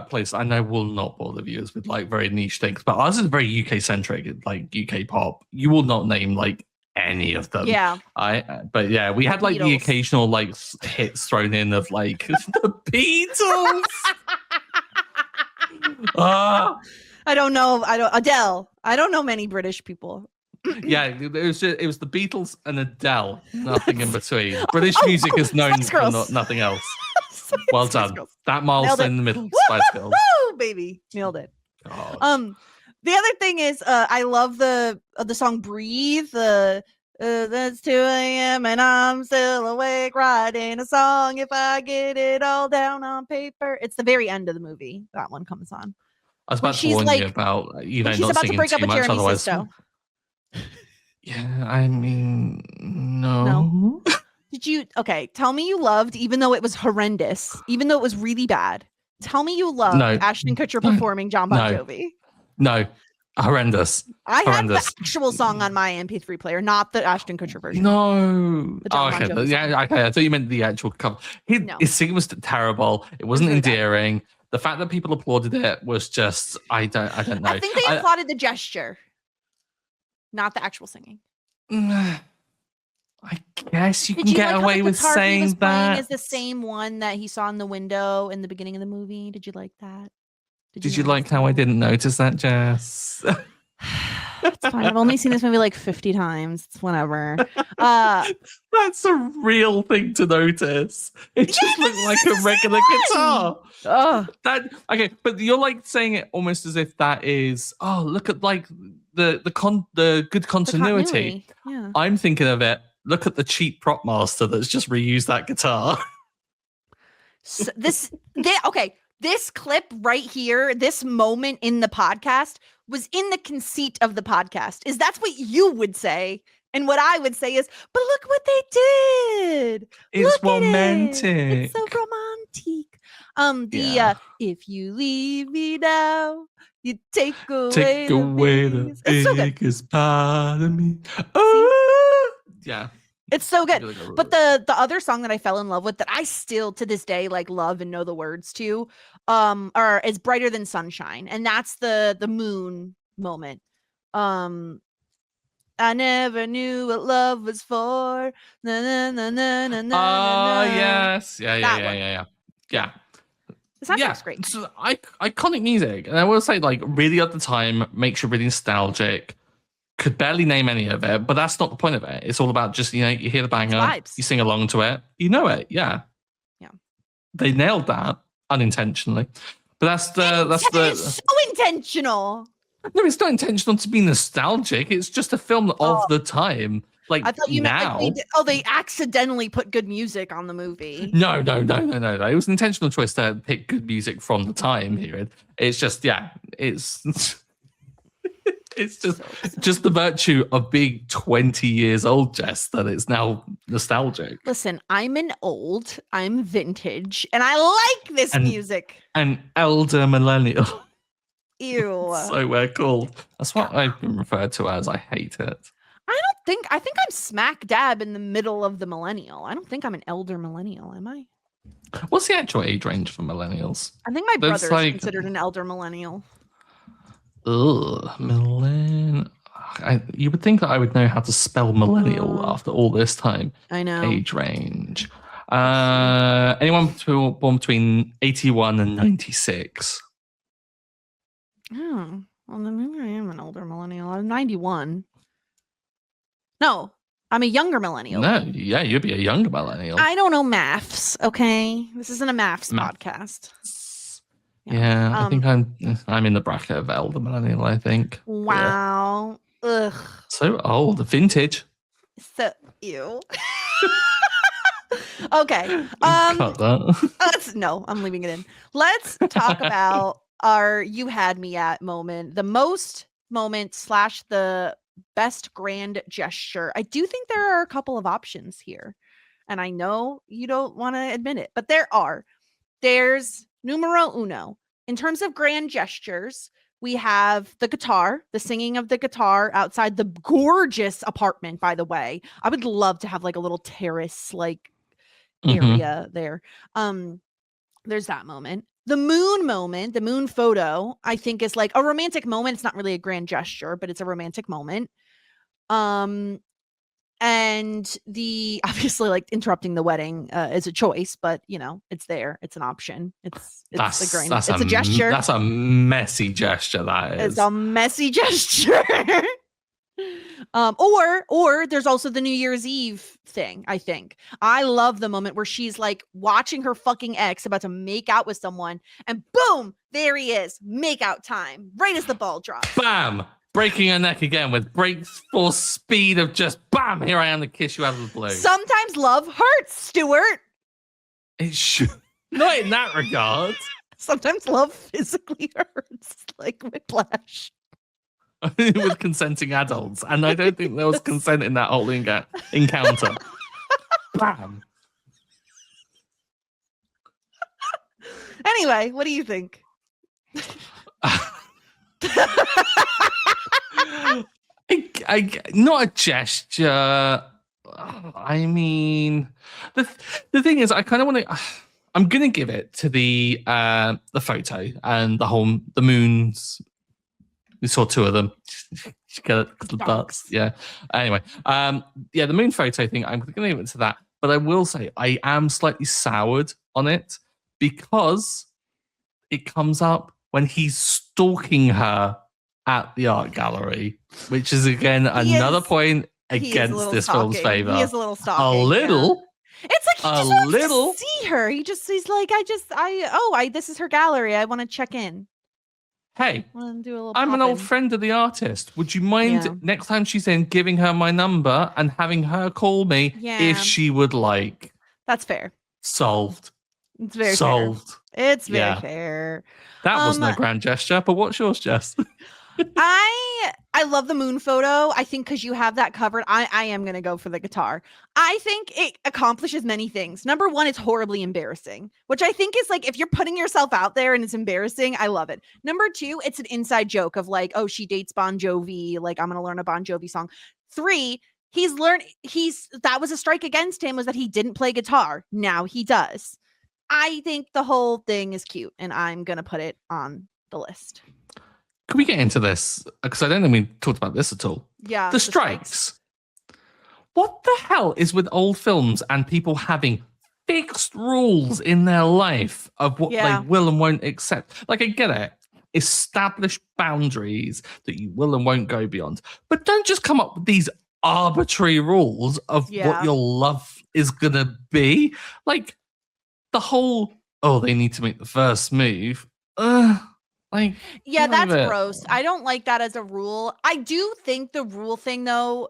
place. I know will not bore the viewers with like very niche things, but ours is very UK centric, like UK pop. You will not name like any of them. Yeah. But yeah, we had like the occasional like hits thrown in of like the Beatles. I don't know. Adele. I don't know many British people. Yeah, it was the Beatles and Adele, nothing in between. British music is known for nothing else. Well done. That milestone in the middle, Spice Girls. Woo, baby, nailed it. God. The other thing is, I love the song "Breathe." That's 2 a.m. and I'm still awake writing a song. If I get it all down on paper, it's the very end of the movie. That one comes on. I was about to warn you about she's not about to singing break too up with much, Jeremy otherwise. Sisto. Yeah, I mean, no. Did you? Okay, tell me you loved, even though it was horrendous, even though it was really bad. Tell me you loved Ashton Kutcher performing John Bon Jovi. No, horrendous. I have the actual song on my MP3 player, not the Ashton Kutcher version. No. Okay. I thought you meant the actual cover. His singing was terrible. It wasn't endearing. The fact that people applauded it was just, I don't know. I think they applauded the gesture, not the actual singing. I guess you can get away with saying he was that. Is the same one that he saw in the window in the beginning of the movie. Did you like that? Did you like how I didn't notice that, Jess? It's fine. I've only seen this movie like 50 times. It's whatever. That's a real thing to notice. It just looked like a regular guitar. Okay, but you're like saying it almost as if that is, look at like the good continuity. Yeah. I'm thinking of it. Look at the cheap prop master that's just reused that guitar. So this clip right here, this moment in the podcast was in the conceit of the podcast. That's what you would say. And what I would say is, but look what they did. It's romantic. It's so romantic. If you leave me now, you take away the biggest part of me. Oh, yeah. It's so good. But the other song that I fell in love with that I still to this day like love and know the words to is Brighter Than Sunshine. And that's the moon moment. I never knew what love was for. Na, na, na, na, na, na, yes. Yeah. The soundtrack's great. So iconic music. And I will say, like, really at the time, makes you really nostalgic. Could barely name any of it, but that's not the point of it. It's all about just, you hear the banger, you sing along to it, you know it. Yeah. They nailed that unintentionally. But that's so intentional. No, it's not intentional to be nostalgic. It's just a film of the time. Like I thought you meant like they accidentally put good music on the movie. No. It was an intentional choice to pick good music from the time period. It's just, it's it's just the virtue of being 20 years old, Jess, that it's now nostalgic. Listen, I'm vintage, and I like this music. An elder millennial. Ew. So we're called. That's what I've been referred to as. I hate it. I think I'm smack dab in the middle of the millennial. I don't think I'm an elder millennial, am I? What's the actual age range for millennials? I think my brother is considered an elder millennial. Ugh, you would think that I would know how to spell millennial after all this time. I know. Age range. Anyone born between 81 and 96. Oh, well, then maybe I am an older millennial. I'm 91. No, I'm a younger millennial. No, yeah, you'd be a younger millennial. I don't know maths, okay? This isn't a maths podcast. Yeah, I think I'm in the bracket of elder millennial, I think. Wow. Yeah. Ugh. So old, vintage. So ew. Okay. Cut that. No, I'm leaving it in. Let's talk about our "you had me at" moment. The most moment / the best grand gesture. I do think there are a couple of options here. And I know you don't want to admit it, but there are. There's numero uno. In terms of grand gestures, we have the guitar, the singing of the guitar outside the gorgeous apartment, by the way. I would love to have like a little terrace like area there. There's that moment. The moon moment, the moon photo, I think is like a romantic moment. It's not really a grand gesture, but it's a romantic moment. And the obviously like interrupting the wedding is a choice, but you know, it's there. It's an option. It's a gesture. That's a messy gesture. That is. It's a messy gesture. Or there's also the New Year's Eve thing. I think I love the moment where she's like watching her fucking ex about to make out with someone, and boom, there he is, make out time, right as the ball drops. Bam. Breaking her neck again with breakforce speed of just bam, here I am to kiss you out of the blue. Sometimes love hurts, Stuart. It should. Not in that regard. Sometimes love physically hurts, like whiplash. With consenting adults. And I don't think there was consent in that whole encounter. Bam. Anyway, what do you think? Not a gesture. I mean, the thing is, I kind of want to. I'm gonna give it to the photo and the moons. We saw two of them. Yeah. Anyway, the moon photo thing. I'm gonna give it to that, but I will say I am slightly soured on it because it comes up when he's stalking her at the art gallery, which is again another point against this film's favor. He is a little stalking. A little. Yeah. It's like he just wants to see her. He's like, this is her gallery. I want to check in. Hey, I'm an old friend of the artist. Would you mind next time she's in giving her my number and having her call me if she would like? That's fair. Solved. It's very solved. Fair. It's very fair. That wasn't a grand gesture, but what's yours, Jess? I love the moon photo. I think because you have that covered, I am going to go for the guitar. I think it accomplishes many things. Number one, it's horribly embarrassing, which I think is like, if you're putting yourself out there and it's embarrassing, I love it. Number two, it's an inside joke of like, oh, she dates Bon Jovi. Like, I'm going to learn a Bon Jovi song. Three, that was a strike against him, was that he didn't play guitar. Now he does. I think the whole thing is cute, and I'm going to put it on the list. Can we get into this? Because I don't think we talked about this at all. Yeah. The strikes. What the hell is with old films and people having fixed rules in their life of what they will and won't accept? Like, I get it. Establish boundaries that you will and won't go beyond. But don't just come up with these arbitrary rules of what your love is going to be. Like, the whole, they need to make the first move. Like, Yeah, get rid of that's it. gross. I don't like that as a rule. I do think the rule thing though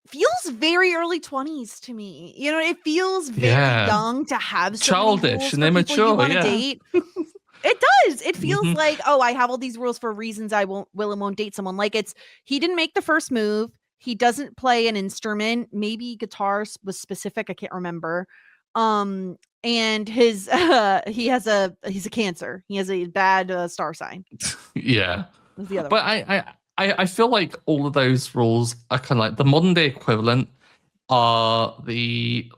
feels very early 20s to me. You know, it feels very Yeah. young to have so many Childish rules and for people you immature. want to Yeah. date. It does. It feels Mhm. like, oh, I have all these rules for reasons I will and won't date someone. Like it's he didn't make the first move. He doesn't play an instrument. Maybe guitar was specific. I can't remember. And his he's a Cancer. He has a bad star sign. Yeah. Was the other But one. I feel like all of those rules are kind of like the modern day equivalent are the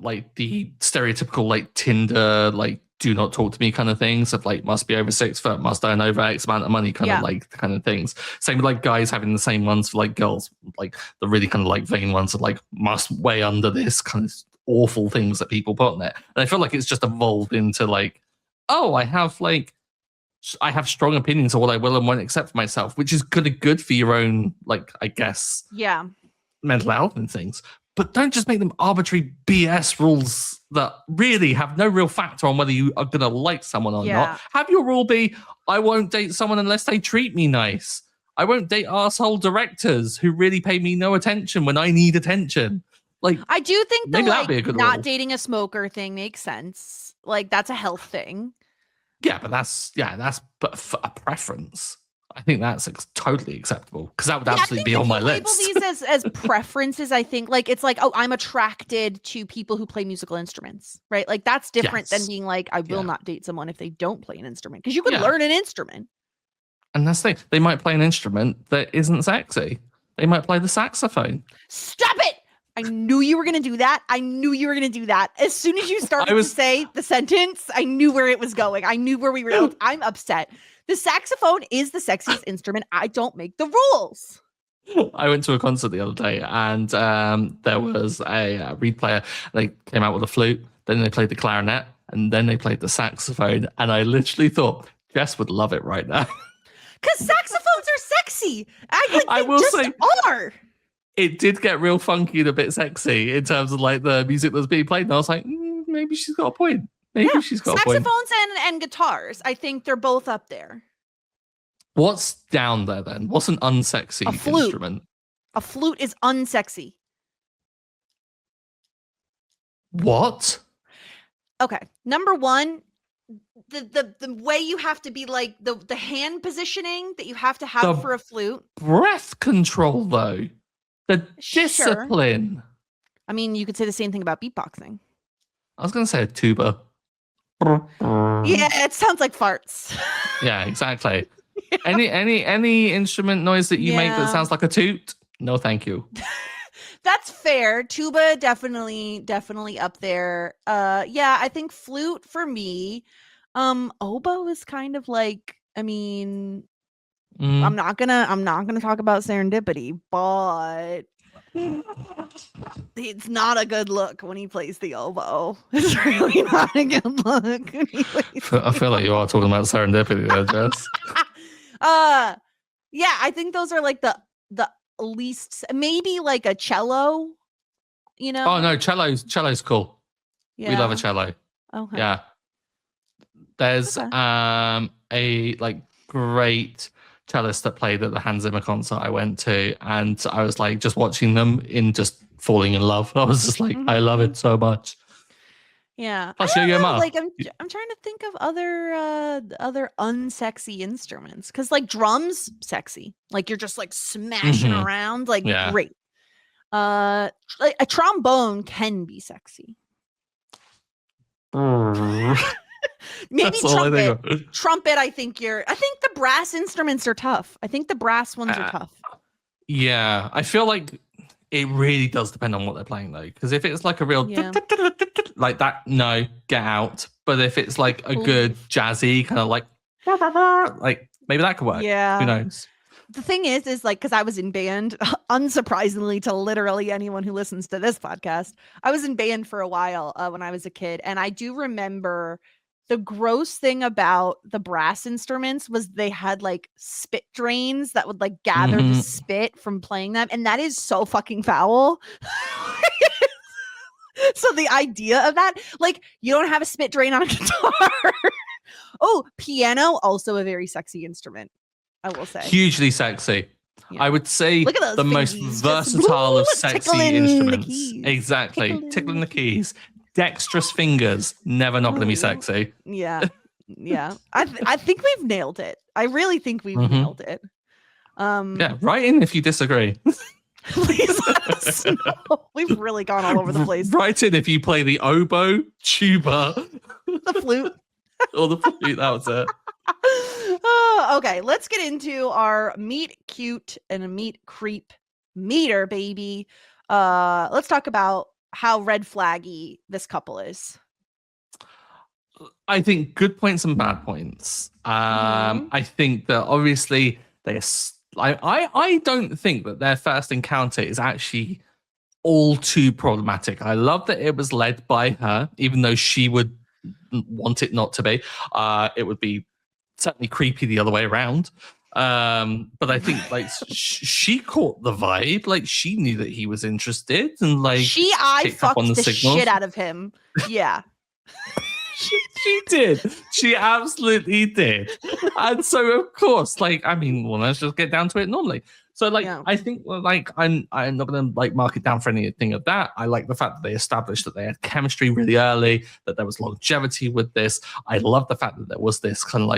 stereotypical like Tinder like do not talk to me kind of things of like must be over 6 foot, must earn over X amount of money kind of like kind of things. Same with like guys having the same ones for like girls, like the really kind of like vain ones of like must weigh under this kind of awful things that people put on it. And I feel like it's just evolved into like, oh, I have strong opinions of what I will and won't accept for myself, which is kind of good for your own, like, I guess, Yeah. mental health and things. But don't just make them arbitrary BS rules that really have no real factor on whether you are going to like someone or not. Have your rule be, I won't date someone unless they treat me nice. I won't date asshole directors who really pay me no attention when I need attention. Like, I do think the maybe that'd like be a good not rule. dating a smoker thing makes sense. Like that's a health thing. Yeah, but that's a preference. I think that's totally acceptable because that would absolutely be on my Label list. these as preferences. I think like it's like, oh, I'm attracted to people who play musical instruments, right? Like that's different than being like, I will not date someone if they don't play an instrument because you could learn an instrument. And that's the thing. They might play an instrument that isn't sexy. They might play the saxophone. Stop it! I knew you were going to do that. I knew you were going to do that. As soon as you started to say the sentence, I knew where it was going. I knew where we were going. I'm upset. The saxophone is the sexiest instrument. I don't make the rules. I went to a concert the other day and there was a reed player. They came out with a flute, then they played the clarinet, and then they played the saxophone. And I literally thought, Jess would love it right now. Because saxophones are sexy. I will say, are. It did get real funky and a bit sexy in terms of like the music that's being played. And I was like, maybe she's got a point. Maybe she's got a point. Saxophones and guitars. I think they're both up there. What's down there then? What's an unsexy instrument? A flute is unsexy. What? Okay. Number one, the way you have to be like the hand positioning that you have to have for a flute. Breath control though. The discipline. Sure. I mean, you could say the same thing about beatboxing. I was going to say a tuba. Yeah, it sounds like farts. Yeah, exactly. Yeah. Any instrument noise that you make that sounds like a toot? No, thank you. That's fair. Tuba definitely up there. Yeah, I think flute for me. Oboe is kind of like, I mean, I'm not gonna talk about serendipity, but it's not a good look when he plays the oboe. It's really not a good look. I feel like you are talking about serendipity there, Jess. Yeah, I think those are like the least, maybe like a cello, you know? Oh no, cello's cool. Yeah. We love a cello. Okay. Yeah. There's a like great cellist that played at the Hans Zimmer concert I went to, and I was like just watching them in just falling in love. I was just like, I love it so much. Yeah. Plus, like I'm trying to think of other unsexy instruments, because like drums, sexy. Like you're just like smashing around, like great. Like a trombone can be sexy. Maybe trumpet. I think the brass instruments are tough. I think the brass ones are tough. Yeah, I feel like it really does depend on what they're playing though, because if it's like a real like that, no, get out. But if it's like a good jazzy kind of like maybe that could work. Yeah, who knows? The thing is like, because I was in band, unsurprisingly to literally anyone who listens to this podcast, I was in band for a while when I was a kid, and I do remember the gross thing about the brass instruments was they had like spit drains that would like gather the spit from playing them. And that is so fucking foul. So the idea of that, like, you don't have a spit drain on a guitar. Oh, piano, also a very sexy instrument, I will say. Hugely sexy. Yeah. I would say Look at those the most fingies, just versatile of sexy tickling the instruments. keys. Exactly. Tickling the keys. Dexterous fingers. Never not going to be sexy. Yeah. Yeah. I think we've nailed it. I really think we've nailed it. Yeah, write in if you disagree. Please let us know. We've really gone all over the place. Write in if you play the oboe, tuba, the flute. or the flute. That was it. Okay, let's get into our meet cute and meet creep meter, baby. Let's talk about how red flaggy this couple is. I think good points and bad points. I think that obviously I don't think that their first encounter is actually all too problematic. I love that it was led by her, even though she would want it not to be. It would be certainly creepy the other way around. But I think like she caught the vibe, like she knew that he was interested, and like she fucked the shit out of him. Yeah. She did. She absolutely did. And so of course, like, I mean, well, let's just get down to it normally. So like I think like I'm not gonna like mark it down for anything of that. I like the fact that they established that they had chemistry really early, that there was longevity with this. I love the fact that there was this kind of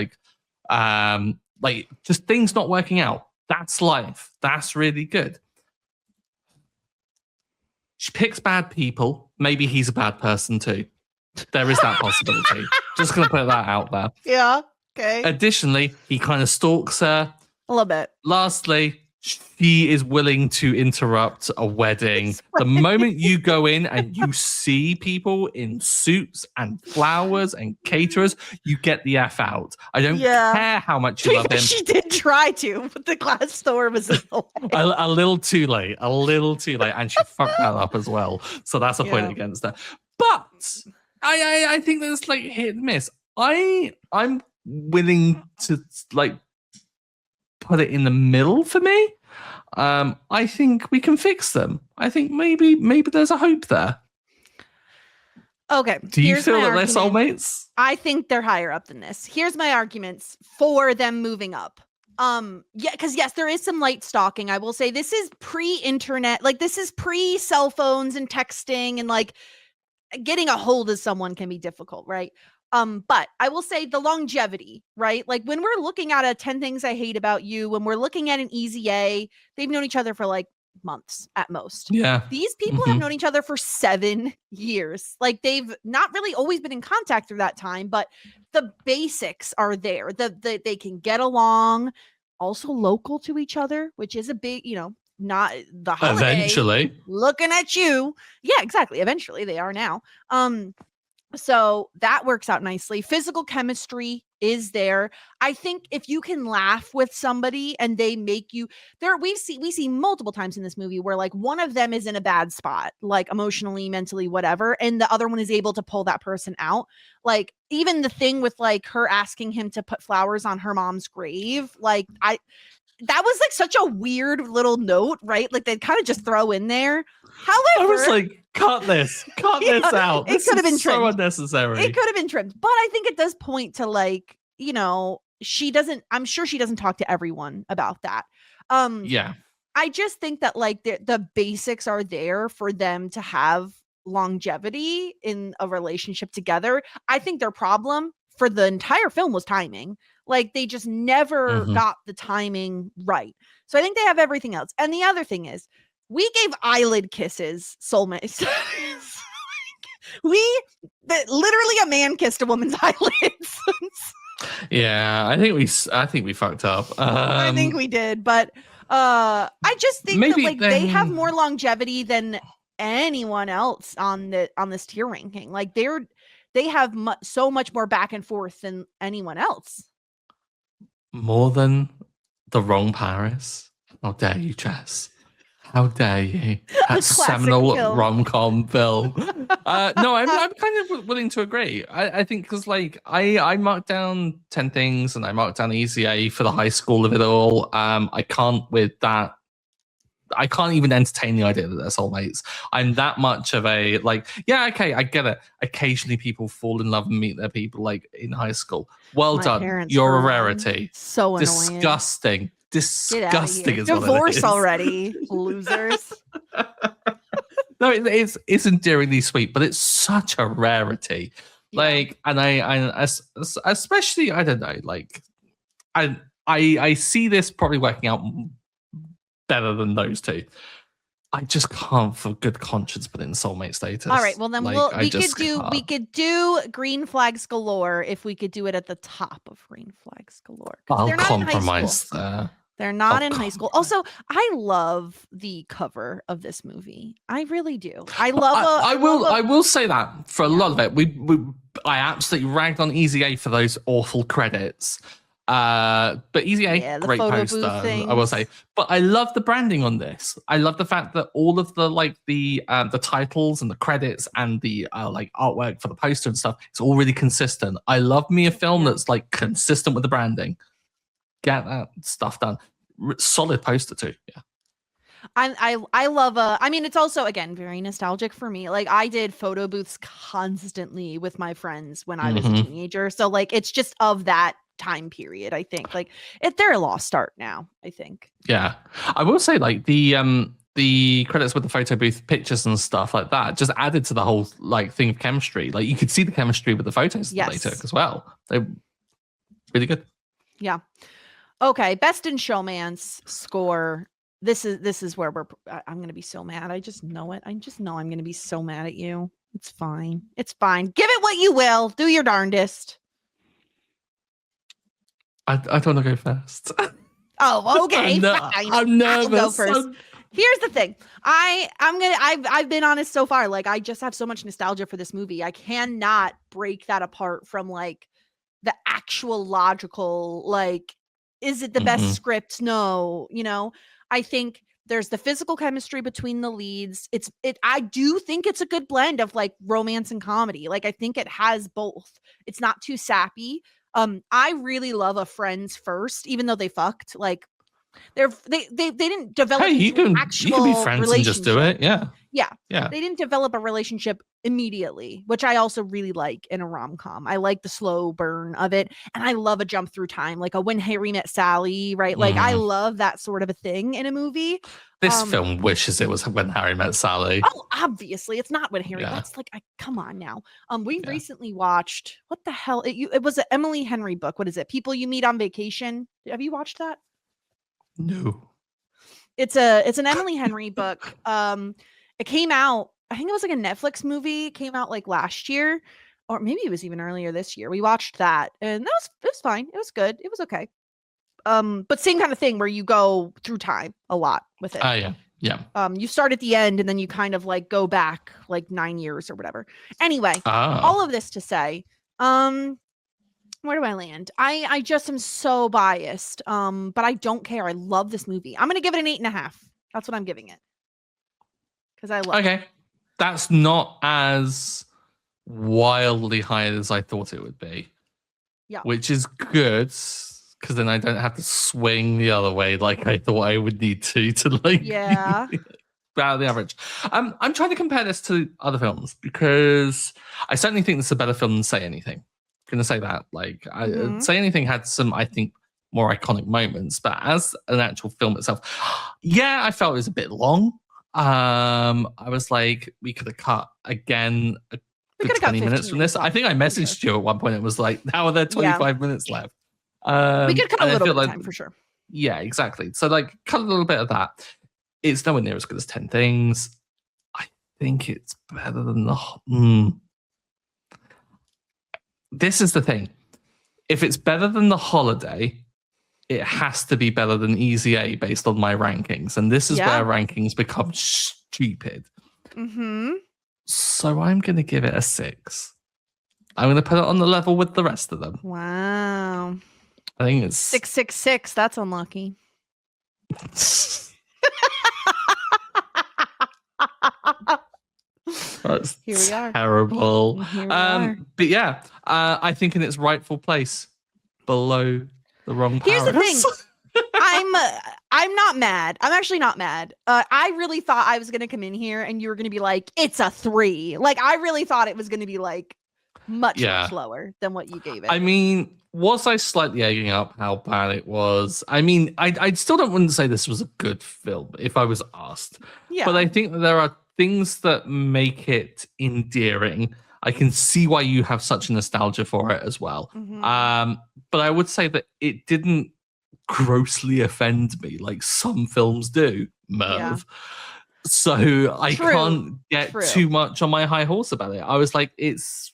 like just things not working out. That's life. That's really good. She picks bad people. Maybe he's a bad person too. There is that possibility. Just going to put that out there. Yeah. Okay. Additionally, he kind of stalks her. A little bit. Lastly, she is willing to interrupt a wedding. The moment you go in and you see people in suits and flowers and caterers, you get the F out. I don't care how much you love him. She did try to, but the glass door was a little too late. A little too late. And she fucked that up as well. So that's a point against her. But I think there's like hit and miss. I'm willing to like put it in the middle for me. I think we can fix them. I think maybe there's a hope there. Okay. Do you feel that they're soulmates? I think they're higher up than this. Here's my arguments for them moving up. Yeah, because yes, there is some light stalking. I will say this is pre-internet, like this is pre-cell phones and texting, and like getting a hold of someone can be difficult, right? But I will say the longevity, right? Like when we're looking at a 10 Things I Hate About You, when we're looking at an Easy A, they've known each other for like months at most. Yeah. These people have known each other for 7 years. Like they've not really always been in contact through that time, but the basics are there. They can get along, also local to each other, which is a big, not the holiday. Eventually. Looking at you. Yeah, exactly. Eventually they are now. So that works out nicely. Physical chemistry is there. I think if you can laugh with somebody and they make you we see multiple times in this movie where like one of them is in a bad spot, like emotionally, mentally, whatever, and the other one is able to pull that person out. Like even the thing with like her asking him to put flowers on her mom's grave, like that was like such a weird little note, right? Like they'd kind of just throw in there. However, I was like, cut this out. It could have been so trimmed. unnecessary. It could have been trimmed, but I think it does point to like, I'm sure she doesn't talk to everyone about that. Yeah. I just think that like the basics are there for them to have longevity in a relationship together. I think their problem for the entire film was timing. Like they just never got the timing right. So I think they have everything else. And the other thing is, we gave eyelid kisses soulmates. Literally a man kissed a woman's eyelids. Yeah, I think we fucked up. I think we did, but I just think that like they have more longevity than anyone else on this tier ranking. Like they have so much more back and forth than anyone else. More than the wrong Paris. How dare you, Jess? How dare you? That seminal rom-com film. No, I'm kind of willing to agree. I think because like I marked down 10 Things and I marked down Easy A for the high school of it all. I can't with that I can't even entertain the idea that they're soulmates. I'm that much of a like, yeah, okay, I get it. Occasionally people fall in love and meet their people like in high school. Well My done. parents You're a were one. rarity. So annoying. Disgusting. Get out of Disgusting here. is what it Divorce is. already, losers. No, it's endearingly sweet, but it's such a rarity. Yeah. Like, and I especially, I don't know, like, I see this probably working out better than those two. I just can't, for good conscience, put it in soulmate status. All right, well then like, we could do green flags galore if we could do it at the top of green flags galore. I'll compromise there. They're not in high school. Also, I love the cover of this movie. I really do. I will say that for a lot of it, I absolutely ragged on Easy A for those awful credits. But Easy A, great poster, I will say. But I love the branding on this. I love the fact that all of the the titles and the credits and the like artwork for the poster and stuff, it's all really consistent. I love me a film that's like consistent with the branding. Get that stuff done. Solid poster too. Yeah. I love I mean, it's also again very nostalgic for me. Like I did photo booths constantly with my friends when I was a teenager. So like it's just of that time period, I think. Like they're a lost art now, I think. Yeah. I will say like the credits with the photo booth pictures and stuff like that just added to the whole like thing of chemistry. Like you could see the chemistry with the photos that they took as well. They're really good. Yeah. Okay, best in showmance score. This is where I'm going to be so mad. I just know it. I just know I'm going to be so mad at you. It's fine. It's fine. Give it what you will. Do your darndest. I don't want to go first. Oh, okay. I'm nervous. I'll go first. Here's the thing. I've been honest so far. Like I just have so much nostalgia for this movie. I cannot break that apart from like the actual logical, like, is it the best script? No, I think there's the physical chemistry between the leads. I do think it's a good blend of like romance and comedy. Like I think it has both. It's not too sappy. I really love a friends first, even though they fucked. Like they didn't develop. Hey, you can be friends and just do it. Yeah. They didn't develop a relationship immediately, which I also really like in a rom-com. I like the slow burn of it, and I love a jump through time, like a When Harry Met Sally, right? Like I love that sort of a thing in a movie. This film wishes it was When Harry Met Sally. Oh, obviously, it's not When Harry. That's like, come on now. We recently watched, what the hell? It was an Emily Henry book. What is it? People You Meet on Vacation. Have you watched that? No. It's an Emily Henry book. It came out, I think it was like a Netflix movie. It came out like last year, or maybe it was even earlier this year. We watched that, and it was fine. It was good. It was okay. But same kind of thing where you go through time a lot with it. Yeah. You start at the end and then you kind of like go back like 9 years or whatever. Anyway, all of this to say, where do I land? I just am so biased. But I don't care. I love this movie. I'm gonna give it an 8.5. That's what I'm giving it. Because I love it. That's not as wildly high as I thought it would be. Yeah. Which is good. Because then I don't have to swing the other way like I thought I would need to like out of the average. I'm trying to compare this to other films because I certainly think this is a better film than Say Anything. I'm gonna say that. Like Say Anything had some, I think, more iconic moments, but as an actual film itself, I felt it was a bit long. I was like, we could have cut again a good 20 minutes from this. I think I messaged you at one point. It was like, how are there 25 minutes left? We could cut a little bit of time for sure. Yeah, exactly. So like cut a little bit of that. It's nowhere near as good as 10 Things. I think it's better than This is the thing. If it's better than The Holiday, it has to be better than Easy A based on my rankings. And this is where rankings become stupid. So I'm going to give it a 6. I'm going to put it on the level with the rest of them. Wow. I think it's 666. That's unlucky. That's Here we are. Terrible. Here we are. But yeah, I think in its rightful place below the wrong. Here's the thing. I'm not mad. I'm actually not mad. I really thought I was gonna come in here and you were gonna be like, it's a 3. Like, I really thought it was gonna be like much lower than what you gave it. I mean, was I slightly egging up how bad it was? I mean, I still wouldn't say this was a good film if I was asked. Yeah. But I think that there are things that make it endearing. I can see why you have such a nostalgia for it as well. But I would say that it didn't grossly offend me like some films do, Merv. So I can't get too much on my high horse about it. I was like, it's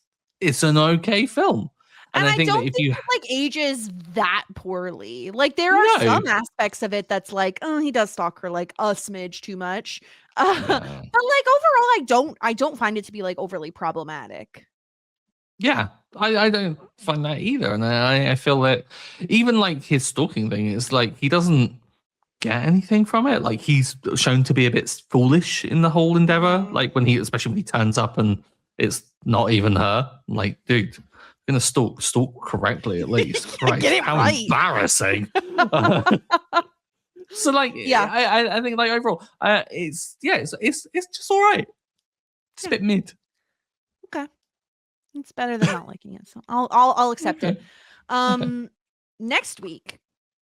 an okay film. And I think don't think it like ages that poorly. Like, there are some aspects of it that's like, oh, he does stalk her like a smidge too much. But like overall, I don't find it to be like overly problematic. Yeah, I don't find that either. And I feel that even like his stalking thing is like he doesn't get anything from it. Like, he's shown to be a bit foolish in the whole endeavor. Like especially when he turns up and it's not even her. I'm like, dude, gonna stalk correctly at least. Christ, get it how right. Embarrassing. So like, I think like overall, it's just all right. It's a bit mid. Okay, it's better than not liking it, so I'll accept it. Next week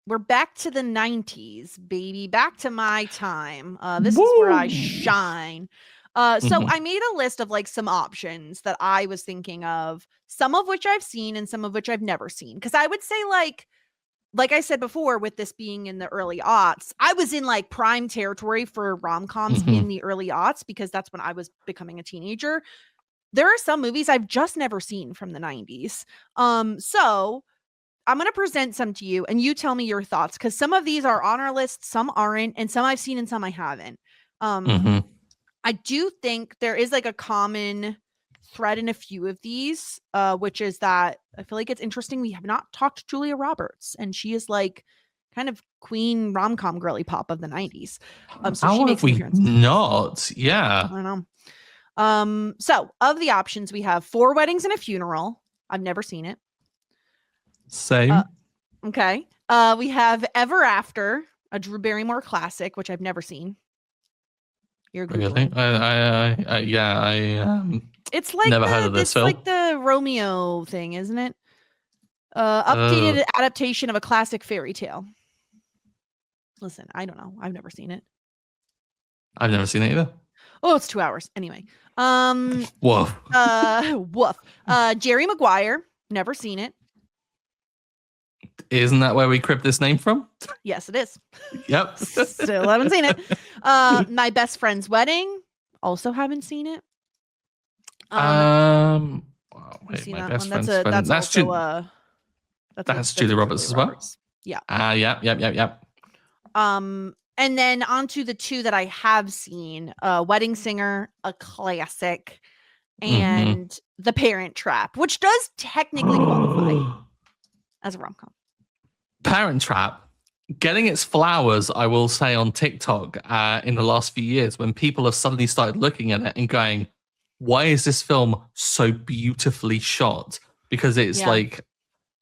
we're back to the 90s, baby, back to my time. This is where I shine. So I made a list of like some options that I was thinking of, some of which I've seen and some of which I've never seen. Because I would say like I said before, with this being in the early aughts, I was in like prime territory for rom-coms in the early aughts because that's when I was becoming a teenager. There are some movies I've just never seen from the 90s. So I'm going to present some to you and you tell me your thoughts, because some of these are on our list, some aren't, and some I've seen and some I haven't. I do think there is like a common thread in a few of these, which is that I feel like it's interesting. We have not talked to Julia Roberts, and she is like kind of queen rom-com girly pop of the 90s. So how she makes have we not? Yeah. I don't know. So of the options, we have 4 Weddings and a Funeral. I've never seen it. Same. Okay. We have Ever After, a Drew Barrymore classic, which I've never seen. You're Googling. Really? It's like never heard of this film. It's like the Romeo thing, isn't it? Updated adaptation of a classic fairy tale. Listen, I don't know. I've never seen it. I've never seen it either. Oh, it's 2 hours. Anyway. Woof. Woof. Jerry Maguire. Never seen it. Isn't that where we cribbed this name from? Yes, it is. Yep. Still haven't seen it. My Best Friend's Wedding. Also haven't seen it. Wait, My Best Friend's Wedding. That's Julia Roberts as well. Yeah. Yep. And then on to the 2 that I have seen: Wedding Singer, a classic, and The Parent Trap, which does technically qualify as a rom-com. Parent Trap, getting its flowers, I will say, on TikTok in the last few years, when people have suddenly started looking at it and going, why is this film so beautifully shot? Because it's like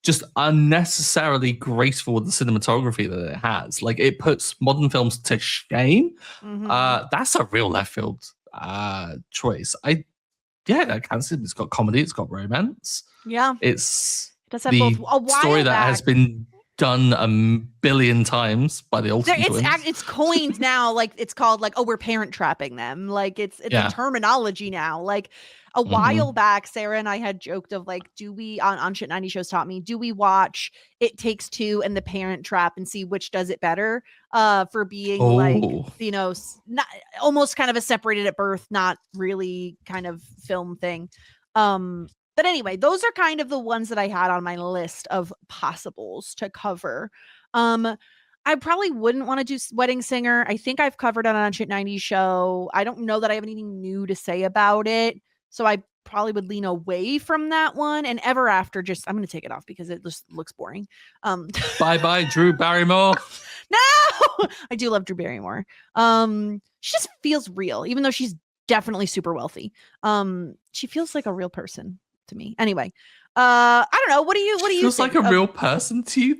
just unnecessarily graceful with the cinematography that it has. Like, it puts modern films to shame. That's a real left field choice. I can see it's got comedy, it's got romance. Yeah. It does have the both. Story that has been done a billion times by the Olsen twins. It's coined now, like it's called like, oh, we're parent trapping them. Like it's a terminology now. Like a while back, Sarah and I had joked of like, do we on Shit 90 Shows Taught Me, do we watch It Takes Two and The Parent Trap and see which does it better? For being like, you know, not almost kind of a separated at birth, not really kind of film thing. But anyway, those are kind of the ones that I had on my list of possibles to cover. I probably wouldn't want to do Wedding Singer. I think I've covered it on Shit 90 Show. I don't know that I have anything new to say about it. So I probably would lean away from that one. And Ever After, I'm going to take it off because it just looks boring. Bye, Drew Barrymore. No! I do love Drew Barrymore. She just feels real, even though she's definitely super wealthy. She feels like a real person to me. Anyway, I don't know. What do you feels think like a real person to you?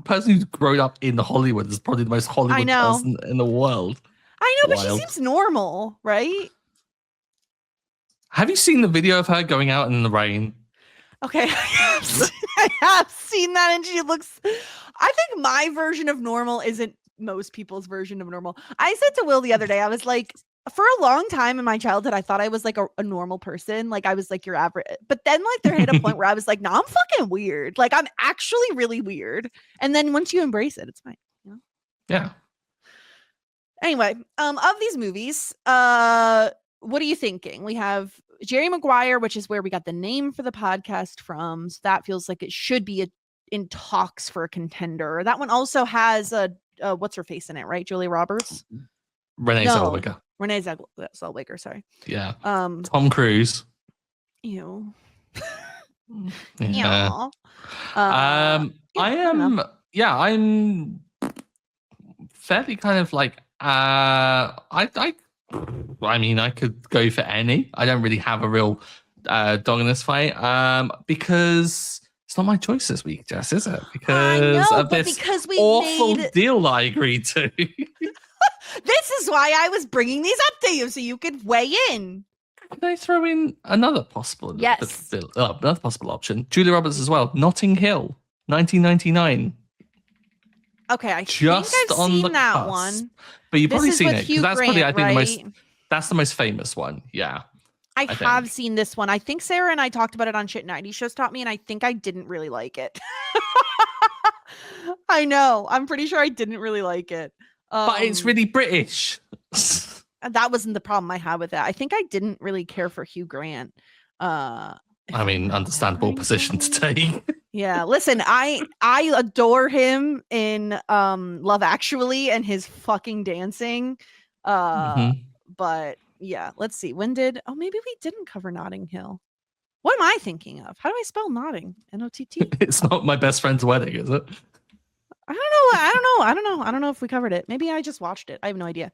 person who's grown up in Hollywood is probably the most I Hollywood know. person in the world. I know, but she Wild. seems normal, right? Have you seen the video of her going out in the rain? Okay, I have seen that, and she looks. I think my version of normal isn't most people's version of normal. I said to Will the other day, I was like, for a long time in my childhood, I thought I was like a normal person. Like I was like your average. But then like there hit a point where I was like, no, I'm fucking weird. Like I'm actually really weird. And then once you embrace it, it's fine. You know? Yeah. Anyway, of these movies, what are you thinking? We have Jerry Maguire, which is where we got the name for the podcast from. So that feels like it should be in talks for a contender. That one also has a what's her face in it, right? Julia Roberts. Renee Zellweger. Renee Zellweger, sorry. Yeah. Tom Cruise. Ew. Yeah. Yeah. I'm fairly kind of like I mean I could go for any. I don't really have a real dog in this fight. Because it's not my choice this week, Jess, is it? Because of this awful deal I agreed to. This is why I was bringing these up to you so you could weigh in. Can I throw in another possible? Yes. Another possible option. Julia Roberts as well. Notting Hill, 1999. Okay, I just think I've seen that cusp. One. But you've probably seen it because that's Grant, probably I think right? that's the most famous one. Yeah. I have seen this one. I think Sarah and I talked about it on Shit 90 Shows Taught Me, and I think I didn't really like it. I know. I'm pretty sure I didn't really like it. But it's really British. That wasn't the problem I had with that. I think I didn't really care for Hugh Grant. I mean, understandable position to take. Yeah, listen, I adore him in Love Actually and his fucking dancing. But yeah, let's see. Maybe we didn't cover Notting Hill. What am I thinking of? How do I spell Notting? N-O-T-T? It's not My Best Friend's Wedding, is it? I don't know if we covered it. Maybe I just watched it. I have no idea.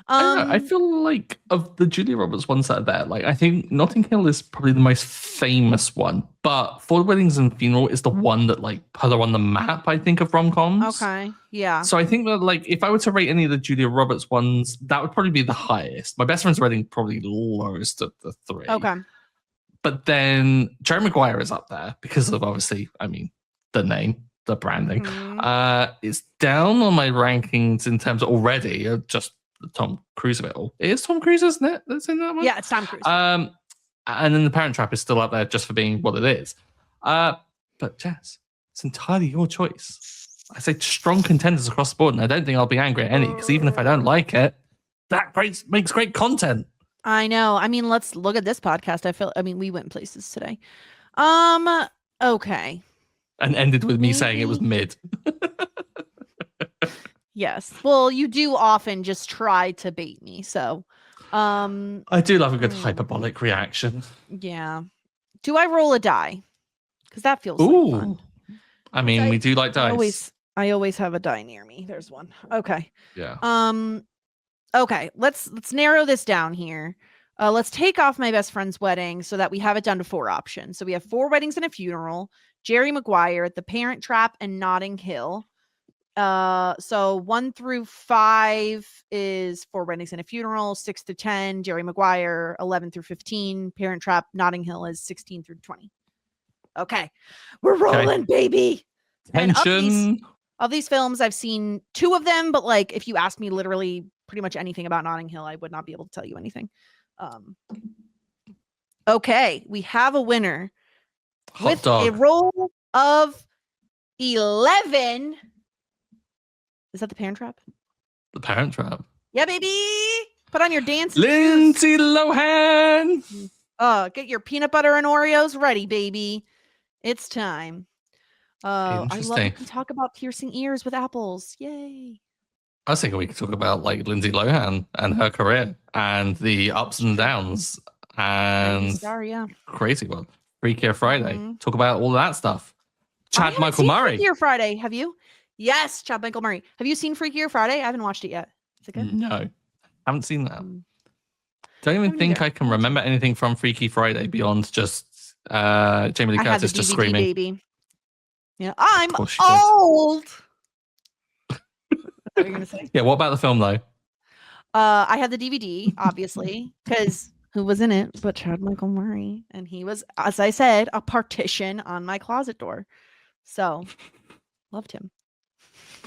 I feel like of the Julia Roberts ones that are there, like I think Notting Hill is probably the most famous one, but For Weddings and Funeral is the one that like put her on the map, I think, of rom-coms. Okay. Yeah. So I think that like if I were to rate any of the Julia Roberts ones, that would probably be the highest. My Best Friend's Wedding probably lowest of the three. Okay. But then Jerry Maguire is up there because of obviously, I mean, the name. The branding. It's down on my rankings in terms of already of just the Tom Cruise of it all. It is Tom Cruise, isn't it? That's in that one? Yeah, it's Tom Cruise. And then The Parent Trap is still up there just for being what it is. But Jess, it's entirely your choice. I say strong contenders across the board, and I don't think I'll be angry at any, because even if I don't like it, that makes great content. I know. I mean, let's look at this podcast. We went places today. Okay. And ended with me saying it was mid. Yes. Well, you do often just try to bait me. So I do love a good hyperbolic reaction. Yeah. Do I roll a die? Because that feels like fun. I mean, we do like dice. I always have a die near me. There's one. Okay. Yeah. Okay. Let's narrow this down here. Let's take off My Best Friend's Wedding so that we have it down to 4 options. So we have 4 weddings and a funeral, Jerry Maguire, The Parent Trap, and Notting Hill. So 1 through 5 is 4 weddings and a funeral, 6 to 10, Jerry Maguire, 11 through 15, Parent Trap, Notting Hill is 16 through 20. Okay. We're rolling, baby. Tension. Of these films, I've seen 2 of them, but like if you ask me literally pretty much anything about Notting Hill, I would not be able to tell you anything. Okay, we have a winner with a roll of 11. Is that The Parent Trap? The Parent Trap. Yeah, baby. Put on your dance. Lindsay Lohan. Get your peanut butter and Oreos ready, baby. It's time. I love to talk about piercing ears with apples. Yay. I was thinking we could talk about like Lindsay Lohan and her career and the ups and downs and crazy one. Freakier Friday. Talk about all of that stuff. Chad Michael Murray. Freakier Friday. Have you? Yes, Chad Michael Murray. Have you seen Freakier Friday? I haven't watched it yet. Is it good? No, haven't seen that. Don't even think I can remember anything from Freaky Friday beyond just Jamie Lee Curtis just screaming. Baby. Yeah, I'm course she did. old. What are you gonna say? Yeah, what about the film though? I had the DVD, obviously, because who was in it but Chad Michael Murray, and he was, as I said, a partition on my closet door. So, loved him.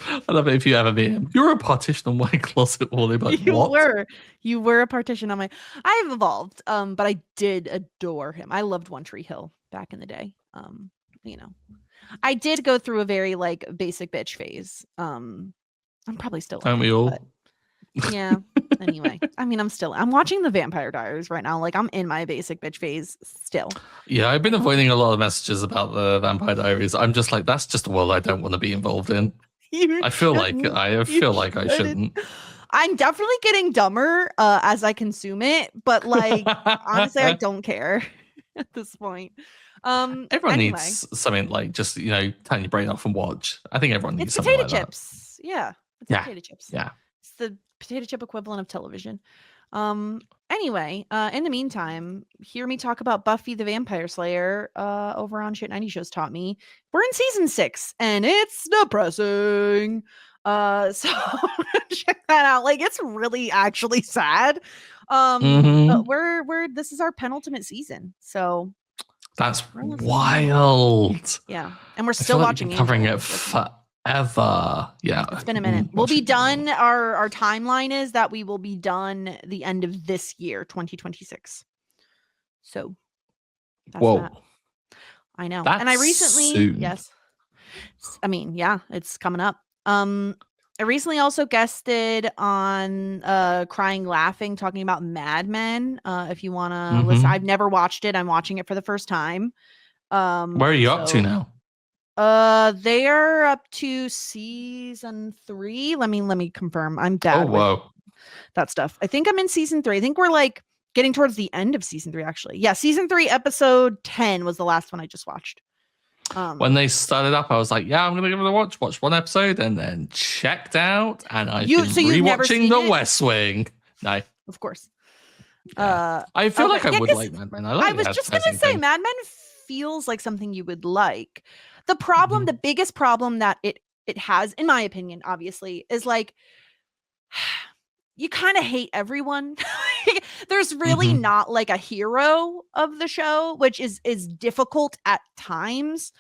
I love it if you ever meet him. You're a partition on my closet wall. They're like, what? You were a partition on my. I have evolved, but I did adore him. I loved One Tree Hill back in the day. You know, I did go through a very like basic bitch phase. I'm probably still. Don't we all? Yeah. Anyway, I mean, I'm watching The Vampire Diaries right now. Like, I'm in my basic bitch phase still. Yeah, I've been avoiding a lot of messages about the Vampire Diaries. I'm just like, that's just a world I don't want to be involved in. I feel like I shouldn't. I'm definitely getting dumber as I consume it, but like honestly, I don't care at this point. Everyone needs something like just turn your brain off and watch. I think everyone needs something like chips. That. Yeah, potato chips. Yeah, it's the potato chip equivalent of television. Anyway, in the meantime, hear me talk about Buffy the Vampire Slayer over on Shit 90 Shows Taught Me. We're in season 6 and it's depressing. So check that out. Like, it's really actually sad. But we're this is our penultimate season. So that's wild. Yeah. And we're still watching covering it forever. Yeah. It's been a minute. We'll be done. Our timeline is that we will be done the end of this year, 2026. So that's that. I know. That's and I recently soon. Yes. I mean, yeah, it's coming up. I recently also guested on Crying Laughing talking about Mad Men. If you want to listen, I've never watched it. I'm watching it for the first time. Where are you up to now? They are up to season 3. Let me confirm. I'm bad with that stuff. I think I'm in season 3. I think we're like getting towards the end of season 3, actually. Yeah, season 3, episode 10 was the last one I just watched. When they started up, I was like, yeah, I'm going to give it a watch. Watched one episode and then checked out. And I've been rewatching The West Wing. No. Of course. Yeah. I feel like I would like Mad Men. I was just going to say, Mad Men feels like something you would like. The problem, the biggest problem that it has, in my opinion, obviously, is like, you kind of hate everyone. There's really not like a hero of the show, which is difficult at times.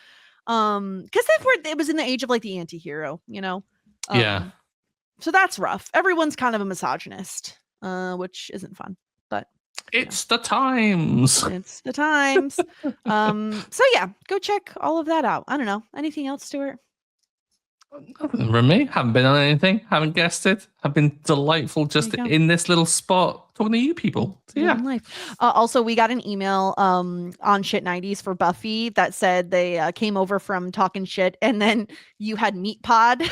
Because it was in the age of like the anti-hero, yeah. So that's rough. Everyone's kind of a misogynist, which isn't fun. But it's the times. It's the times. So yeah, go check all of that out. I don't know. Anything else, Stuart? Nothing from me. Haven't been on anything. Haven't guessed it. Have been delightful just in this little spot talking to you people. So, yeah. Life. Also, we got an email on Shit 90s for Buffy that said they came over from talking shit, and then you had Meat Pod. And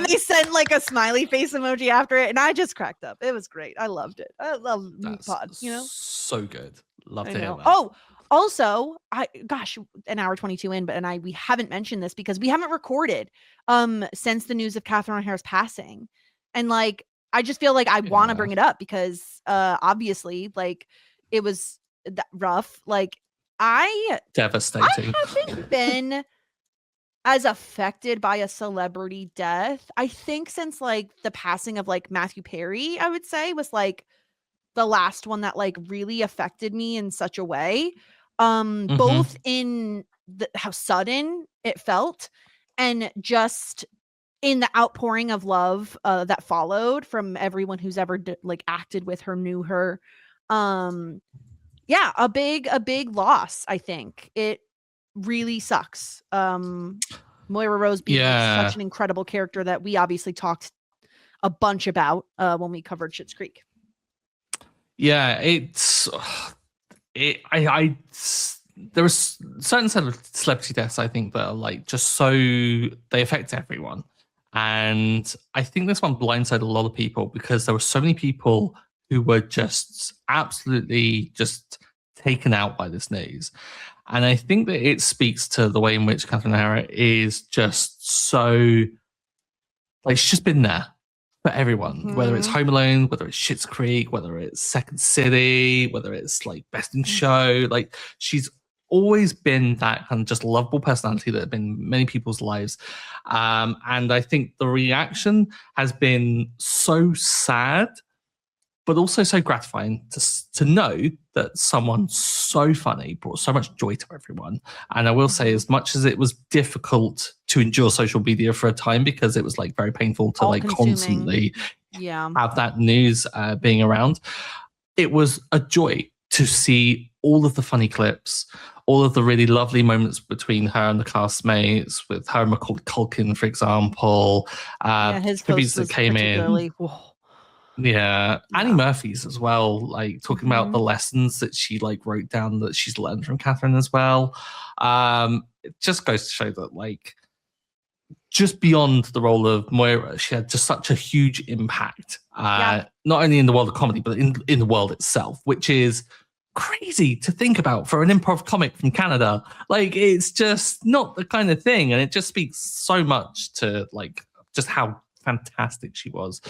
they sent like a smiley face emoji after it, and I just cracked up. It was great. I loved it. I love Meat Pod. So good. Love to hear that. Oh. Also, an hour 22 in, but we haven't mentioned this because we haven't recorded since the news of Catherine O'Hara's passing. And like, I just feel like I want to bring it up because obviously like it was rough. Like devastating. I haven't been as affected by a celebrity death, I think, since like the passing of like Matthew Perry, I would say was like the last one that like really affected me in such a way. Both in how sudden it felt and just in the outpouring of love that followed from everyone who's ever acted with her, knew her. Yeah, a big loss. I think it really sucks. Moira Rose being such an incredible character that we obviously talked a bunch about when we covered Schitt's Creek. Yeah, there was certain celebrity deaths I think that are like just so they affect everyone, and I think this one blindsided a lot of people because there were so many people who were just absolutely just taken out by this news, and I think that it speaks to the way in which Catherine O'Hara is just so like she's just been there for everyone, whether it's Home Alone, whether it's Schitt's Creek, whether it's Second City, whether it's like Best in Show, like she's always been that kind of just lovable personality that had been in many people's lives. And I think the reaction has been so sad, but also so gratifying to know that someone so funny brought so much joy to everyone. And I will say, as much as it was difficult to endure social media for a time, because it was like very painful to like constantly have that news being around, it was a joy to see all of the funny clips, all of the really lovely moments between her and the castmates, with her and Macaulay Culkin, for example. His tributes post that came in. Whoa. Yeah, Annie Murphy's as well, like talking about the lessons that she like wrote down that she's learned from Catherine as well. It just goes to show that like just beyond the role of Moira, she had just such a huge impact, not only in the world of comedy, but in the world itself, which is crazy to think about for an improv comic from Canada. Like, it's just not the kind of thing, and it just speaks so much to like just how fantastic she was.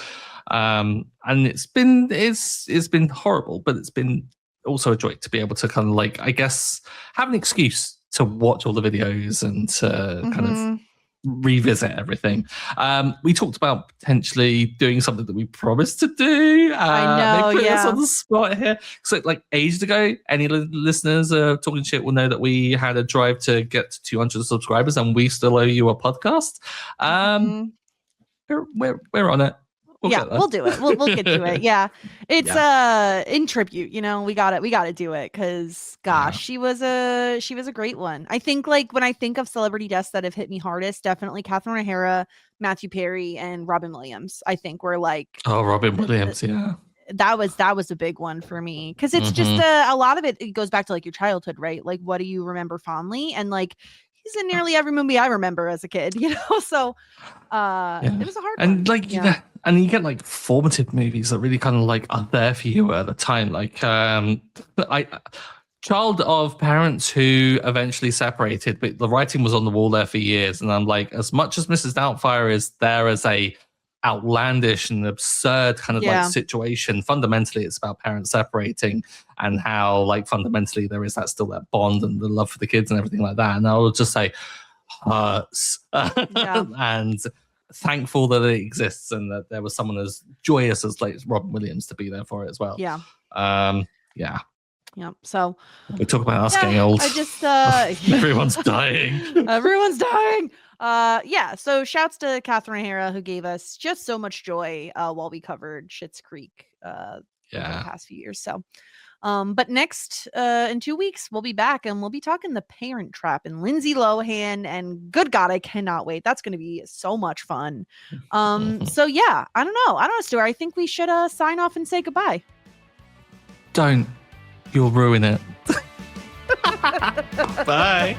And it's been horrible, but it's been also a joy to be able to kind of like, I guess, have an excuse to watch all the videos and to kind of revisit everything. We talked about potentially doing something that we promised to do. I know, maybe put us on the spot here. So like ages ago, any listeners Talking Shit will know that we had a drive to get to 200 subscribers, and we still owe you a podcast. We're on it. We'll do it. We'll get to it. Yeah. It's in tribute, you know, we gotta do it, because gosh, she was a great one. I think like when I think of celebrity deaths that have hit me hardest, definitely Catherine O'Hara, Matthew Perry, and Robin Williams, I think were like, Robin Williams, that was a big one for me, because it's just a lot of it goes back to like your childhood, right? Like, what do you remember fondly? And like, he's in nearly every movie I remember as a kid, you know. So it was a hard and one. Like and you get like formative movies that really kind of like are there for you at the time. Like child of parents who eventually separated, but the writing was on the wall there for years. And I'm like, as much as Mrs. Doubtfire is there as a outlandish and absurd kind of like situation, fundamentally it's about parents separating, and how like fundamentally there is that still that bond and the love for the kids and everything like that. And I would just say hurts. And thankful that it exists, and that there was someone as joyous as like Robin Williams to be there for it as well. So we talk about us getting old. I just everyone's dying. So shouts to Catherine O'Hara, who gave us just so much joy while we covered Schitt's Creek over the past few years. So but next in 2 weeks we'll be back, and we'll be talking The Parent Trap and Lindsay Lohan, and good God, I cannot wait. That's going to be so much fun. So yeah, I don't know, Stuart. I think we should sign off and say goodbye. Don't. You'll ruin it. Bye.